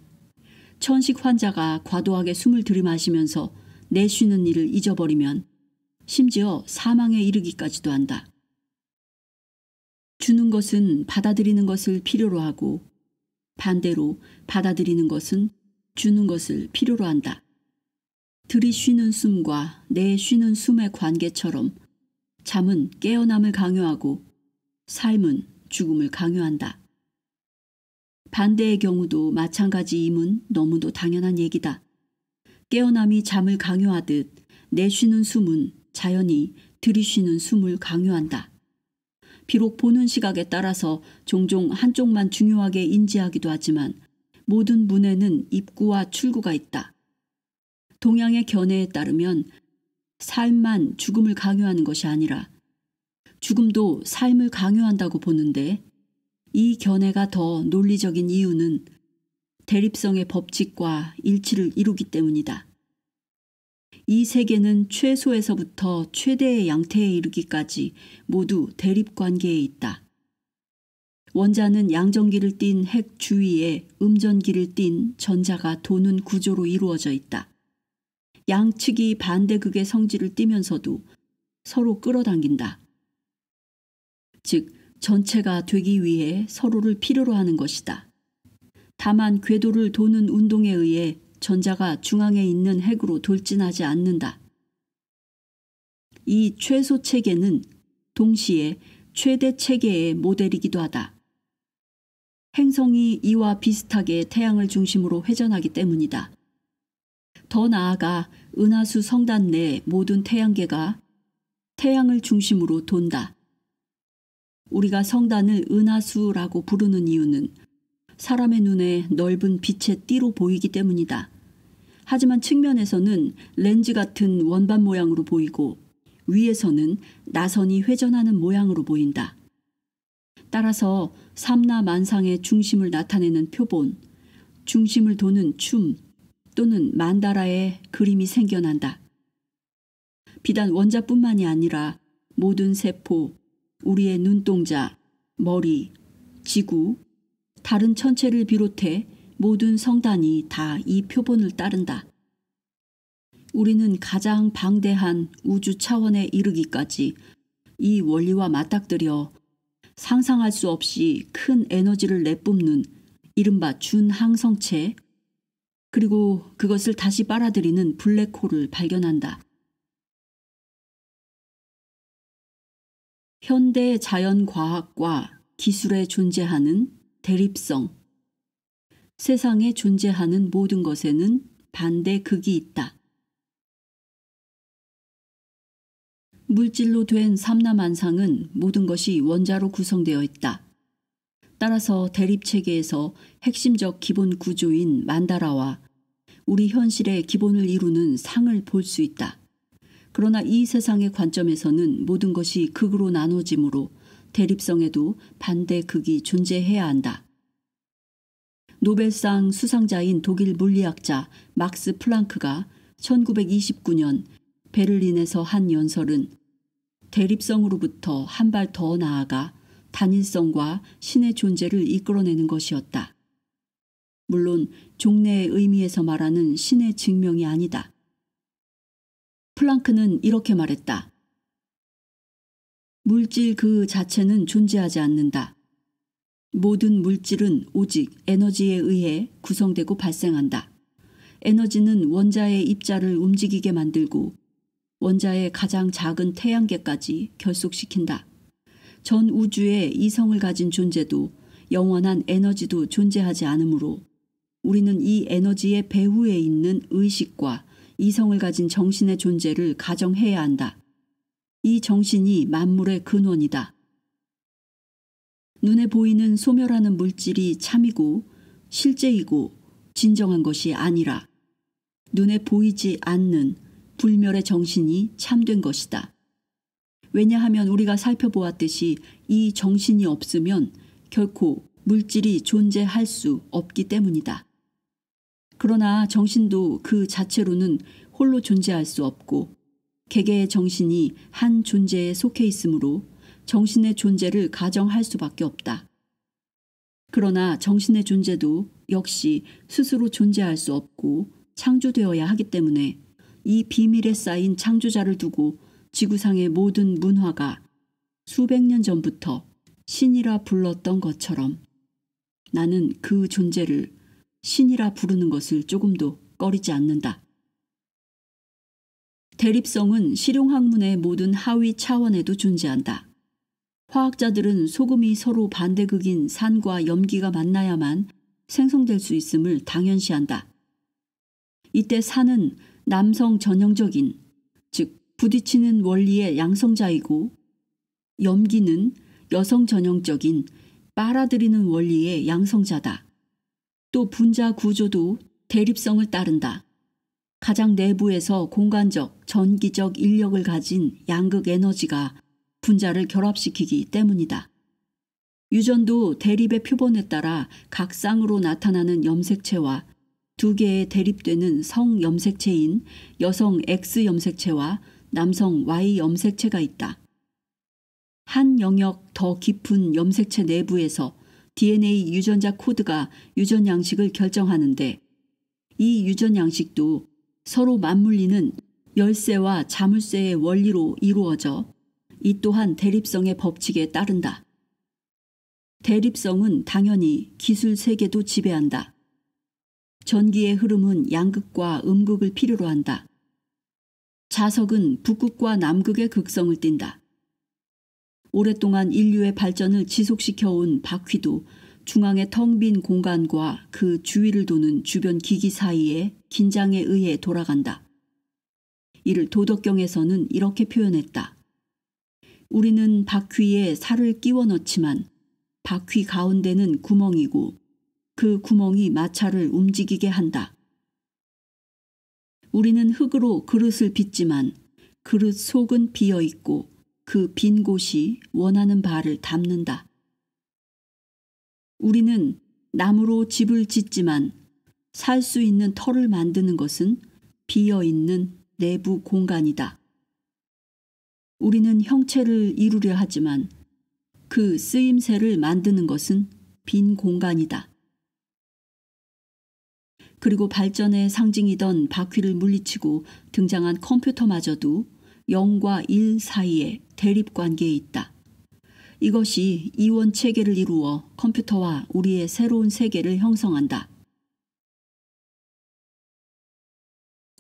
천식 환자가 과도하게 숨을 들이마시면서 내쉬는 일을 잊어버리면 심지어 사망에 이르기까지도 한다. 주는 것은 받아들이는 것을 필요로 하고 반대로 받아들이는 것은 주는 것을 필요로 한다. 들이쉬는 숨과 내쉬는 숨의 관계처럼 잠은 깨어남을 강요하고 삶은 죽음을 강요한다. 반대의 경우도 마찬가지임은 너무도 당연한 얘기다. 깨어남이 잠을 강요하듯 내쉬는 숨은 자연히 들이쉬는 숨을 강요한다. 비록 보는 시각에 따라서 종종 한쪽만 중요하게 인지하기도 하지만 모든 문에는 입구와 출구가 있다. 동양의 견해에 따르면 삶만 죽음을 강요하는 것이 아니라 죽음도 삶을 강요한다고 보는데 이 견해가 더 논리적인 이유는 대립성의 법칙과 일치를 이루기 때문이다. 이 세계는 최소에서부터 최대의 양태에 이르기까지 모두 대립관계에 있다. 원자는 양전기를 띤 핵 주위에 음전기를 띤 전자가 도는 구조로 이루어져 있다. 양측이 반대극의 성질을 띠면서도 서로 끌어당긴다. 즉 전체가 되기 위해 서로를 필요로 하는 것이다. 다만 궤도를 도는 운동에 의해 전자가 중앙에 있는 핵으로 돌진하지 않는다. 이 최소 체계는 동시에 최대 체계의 모델이기도 하다. 행성이 이와 비슷하게 태양을 중심으로 회전하기 때문이다. 더 나아가 은하수 성단 내 모든 태양계가 태양을 중심으로 돈다. 우리가 성단을 은하수라고 부르는 이유는 사람의 눈에 넓은 빛의 띠로 보이기 때문이다. 하지만 측면에서는 렌즈 같은 원반 모양으로 보이고 위에서는 나선이 회전하는 모양으로 보인다. 따라서 삼라만상의 중심을 나타내는 표본, 중심을 도는 춤 또는 만다라의 그림이 생겨난다. 비단 원자뿐만이 아니라 모든 세포, 우리의 눈동자, 머리, 지구, 다른 천체를 비롯해 모든 성단이 다 이 표본을 따른다. 우리는 가장 방대한 우주 차원에 이르기까지 이 원리와 맞닥뜨려 상상할 수 없이 큰 에너지를 내뿜는 이른바 준항성체, 그리고 그것을 다시 빨아들이는 블랙홀을 발견한다. 현대 자연과학과 기술에 존재하는 대립성. 세상에 존재하는 모든 것에는 반대 극이 있다. 물질로 된 삼라만상은 모든 것이 원자로 구성되어 있다. 따라서 대립체계에서 핵심적 기본 구조인 만다라와 우리 현실의 기본을 이루는 상을 볼 수 있다. 그러나 이 세상의 관점에서는 모든 것이 극으로 나눠지므로 대립성에도 반대 극이 존재해야 한다. 노벨상 수상자인 독일 물리학자 막스 플랑크가 1929년 베를린에서 한 연설은 대립성으로부터 한 발 더 나아가 단일성과 신의 존재를 이끌어내는 것이었다. 물론 종래의 의미에서 말하는 신의 증명이 아니다. 플랑크는 이렇게 말했다. 물질 그 자체는 존재하지 않는다. 모든 물질은 오직 에너지에 의해 구성되고 발생한다. 에너지는 원자의 입자를 움직이게 만들고 원자의 가장 작은 태양계까지 결속시킨다. 전 우주에 이성을 가진 존재도 영원한 에너지도 존재하지 않으므로 우리는 이 에너지의 배후에 있는 의식과 이성을 가진 정신의 존재를 가정해야 한다. 이 정신이 만물의 근원이다. 눈에 보이는 소멸하는 물질이 참이고 실제이고 진정한 것이 아니라 눈에 보이지 않는 불멸의 정신이 참된 것이다. 왜냐하면 우리가 살펴보았듯이 이 정신이 없으면 결코 물질이 존재할 수 없기 때문이다. 그러나 정신도 그 자체로는 홀로 존재할 수 없고 개개의 정신이 한 존재에 속해 있으므로 정신의 존재를 가정할 수밖에 없다. 그러나 정신의 존재도 역시 스스로 존재할 수 없고 창조되어야 하기 때문에 이 비밀에 쌓인 창조자를 두고 지구상의 모든 문화가 수백 년 전부터 신이라 불렀던 것처럼 나는 그 존재를 신이라 부르는 것을 조금도 꺼리지 않는다. 대립성은 실용학문의 모든 하위 차원에도 존재한다. 화학자들은 소금이 서로 반대극인 산과 염기가 만나야만 생성될 수 있음을 당연시한다. 이때 산은 남성 전형적인, 즉 부딪히는 원리의 양성자이고 염기는 여성 전형적인 빨아들이는 원리의 양성자다. 또 분자 구조도 대립성을 따른다. 가장 내부에서 공간적, 전기적 인력을 가진 양극 에너지가 분자를 결합시키기 때문이다. 유전도 대립의 표본에 따라 각 쌍으로 나타나는 염색체와 두 개의 대립되는 성 염색체인 여성 X 염색체와 남성 Y 염색체가 있다. 한 영역 더 깊은 염색체 내부에서 DNA 유전자 코드가 유전 양식을 결정하는데 이 유전 양식도 서로 맞물리는 열쇠와 자물쇠의 원리로 이루어져 이 또한 대립성의 법칙에 따른다. 대립성은 당연히 기술 세계도 지배한다. 전기의 흐름은 양극과 음극을 필요로 한다. 자석은 북극과 남극의 극성을 띈다. 오랫동안 인류의 발전을 지속시켜온 바퀴도 중앙의 텅 빈 공간과 그 주위를 도는 주변 기기 사이에 긴장에 의해 돌아간다. 이를 도덕경에서는 이렇게 표현했다. 우리는 바퀴에 살을 끼워 넣지만 바퀴 가운데는 구멍이고 그 구멍이 마차를 움직이게 한다. 우리는 흙으로 그릇을 빚지만 그릇 속은 비어 있고 그 빈 곳이 원하는 바를 담는다. 우리는 나무로 집을 짓지만 살 수 있는 터를 만드는 것은 비어 있는 내부 공간이다. 우리는 형체를 이루려 하지만 그 쓰임새를 만드는 것은 빈 공간이다. 그리고 발전의 상징이던 바퀴를 물리치고 등장한 컴퓨터마저도 0과 1 사이에 대립관계에 있다. 이것이 이원 체계를 이루어 컴퓨터와 우리의 새로운 세계를 형성한다.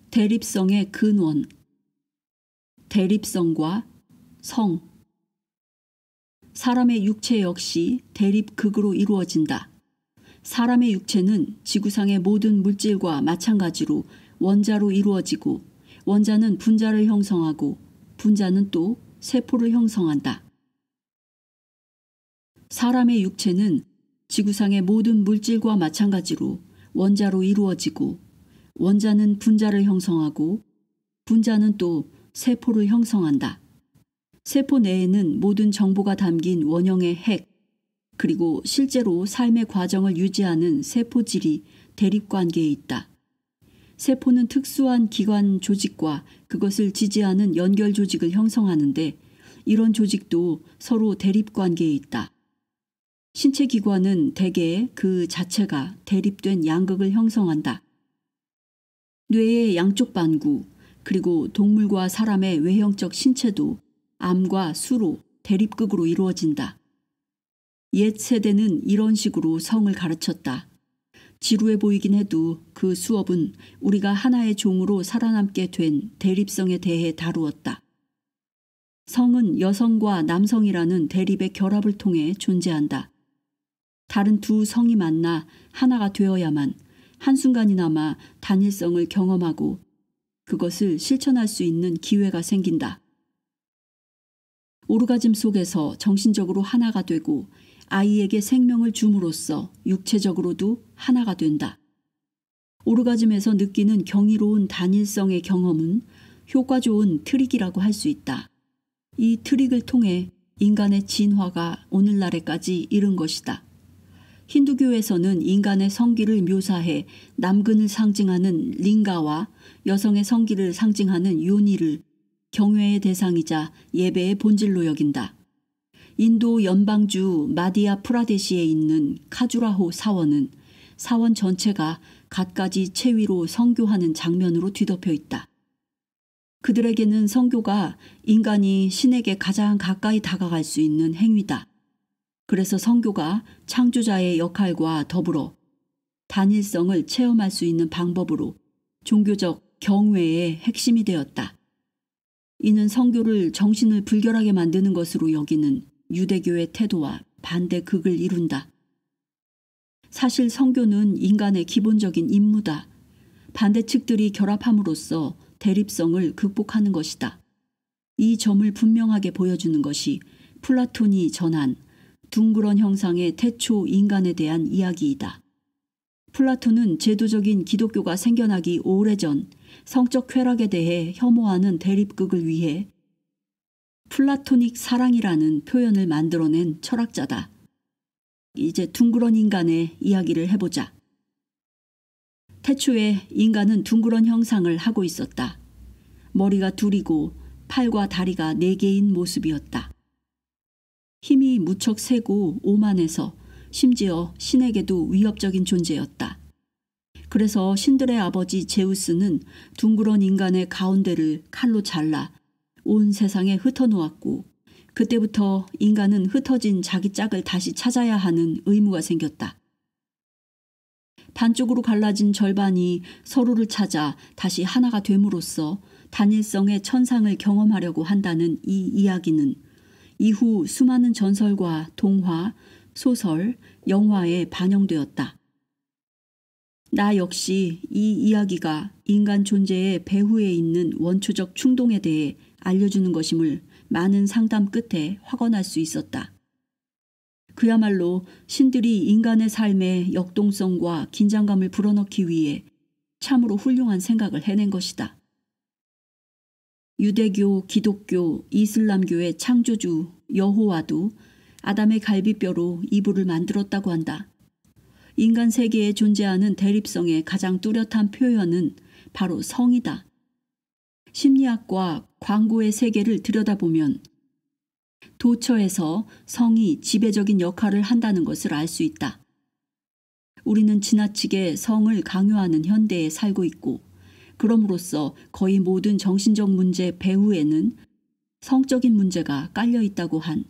대립성의 근원. 대립성과 성. 사람의 육체 역시 대립극으로 이루어진다. 사람의 육체는 지구상의 모든 물질과 마찬가지로 원자로 이루어지고 원자는 분자를 형성하고 분자는 또 세포를 형성한다. 사람의 육체는 지구상의 모든 물질과 마찬가지로 원자로 이루어지고 원자는 분자를 형성하고 분자는 또 세포를 형성한다. 세포 내에는 모든 정보가 담긴 원형의 핵, 그리고 실제로 삶의 과정을 유지하는 세포질이 대립관계에 있다. 세포는 특수한 기관 조직과 그것을 지지하는 연결 조직을 형성하는데 이런 조직도 서로 대립관계에 있다. 신체 기관은 대개 그 자체가 대립된 양극을 형성한다. 뇌의 양쪽 반구, 그리고 동물과 사람의 외형적 신체도 암과 수로 대립극으로 이루어진다. 옛 세대는 이런 식으로 성을 가르쳤다. 지루해 보이긴 해도 그 수업은 우리가 하나의 종으로 살아남게 된 대립성에 대해 다루었다. 성은 여성과 남성이라는 대립의 결합을 통해 존재한다. 다른 두 성이 만나 하나가 되어야만 한순간이나마 단일성을 경험하고 그것을 실천할 수 있는 기회가 생긴다. 오르가즘 속에서 정신적으로 하나가 되고 아이에게 생명을 줌으로써 육체적으로도 하나가 된다. 오르가즘에서 느끼는 경이로운 단일성의 경험은 효과 좋은 트릭이라고 할 수 있다. 이 트릭을 통해 인간의 진화가 오늘날에까지 이른 것이다. 힌두교에서는 인간의 성기를 묘사해 남근을 상징하는 링가와 여성의 성기를 상징하는 요니를 경외의 대상이자 예배의 본질로 여긴다. 인도 연방주 마디아 프라데시에 있는 카주라호 사원은 사원 전체가 갖가지 체위로 성교하는 장면으로 뒤덮여 있다. 그들에게는 성교가 인간이 신에게 가장 가까이 다가갈 수 있는 행위다. 그래서 성교가 창조자의 역할과 더불어 단일성을 체험할 수 있는 방법으로 종교적 경외의 핵심이 되었다. 이는 성교를 정신을 불결하게 만드는 것으로 여기는 유대교의 태도와 반대극을 이룬다. 사실 성교는 인간의 기본적인 임무다. 반대측들이 결합함으로써 대립성을 극복하는 것이다. 이 점을 분명하게 보여주는 것이 플라톤이 전한 둥그런 형상의 태초 인간에 대한 이야기이다. 플라톤은 제도적인 기독교가 생겨나기 오래전 성적 쾌락에 대해 혐오하는 대립극을 위해 플라토닉 사랑이라는 표현을 만들어낸 철학자다. 이제 둥그런 인간의 이야기를 해보자. 태초에 인간은 둥그런 형상을 하고 있었다. 머리가 둘이고 팔과 다리가 4개인 모습이었다. 힘이 무척 세고 오만해서 심지어 신에게도 위협적인 존재였다. 그래서 신들의 아버지 제우스는 둥그런 인간의 가운데를 칼로 잘라 온 세상에 흩어놓았고 그때부터 인간은 흩어진 자기 짝을 다시 찾아야 하는 의무가 생겼다. 반쪽으로 갈라진 절반이 서로를 찾아 다시 하나가 됨으로써 단일성의 천상을 경험하려고 한다는 이 이야기는 이후 수많은 전설과 동화, 소설, 영화에 반영되었다. 나 역시 이 이야기가 인간 존재의 배후에 있는 원초적 충동에 대해 알려주는 것임을 많은 상담 끝에 확언할 수 있었다. 그야말로 신들이 인간의 삶의 역동성과 긴장감을 불어넣기 위해 참으로 훌륭한 생각을 해낸 것이다. 유대교, 기독교, 이슬람교의 창조주 여호와도 아담의 갈비뼈로 이불을 만들었다고 한다. 인간 세계에 존재하는 대립성의 가장 뚜렷한 표현은 바로 성이다. 심리학과 광고의 세계를 들여다보면 도처에서 성이 지배적인 역할을 한다는 것을 알 수 있다. 우리는 지나치게 성을 강요하는 현대에 살고 있고 그럼으로써 거의 모든 정신적 문제 배후에는 성적인 문제가 깔려 있다고 한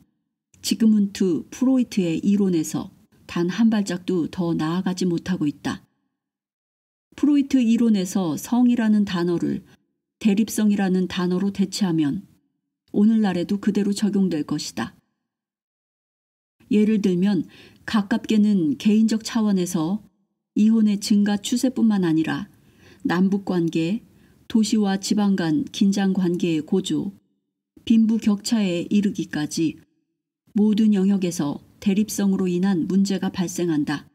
지그문트 프로이트의 이론에서 단 한 발짝도 더 나아가지 못하고 있다. 프로이트 이론에서 성이라는 단어를 대립성이라는 단어로 대체하면 오늘날에도 그대로 적용될 것이다. 예를 들면 가깝게는 개인적 차원에서 이혼의 증가 추세뿐만 아니라 남북관계, 도시와 지방 간 긴장관계의 고조, 빈부격차에 이르기까지 모든 영역에서 대립성으로 인한 문제가 발생한다.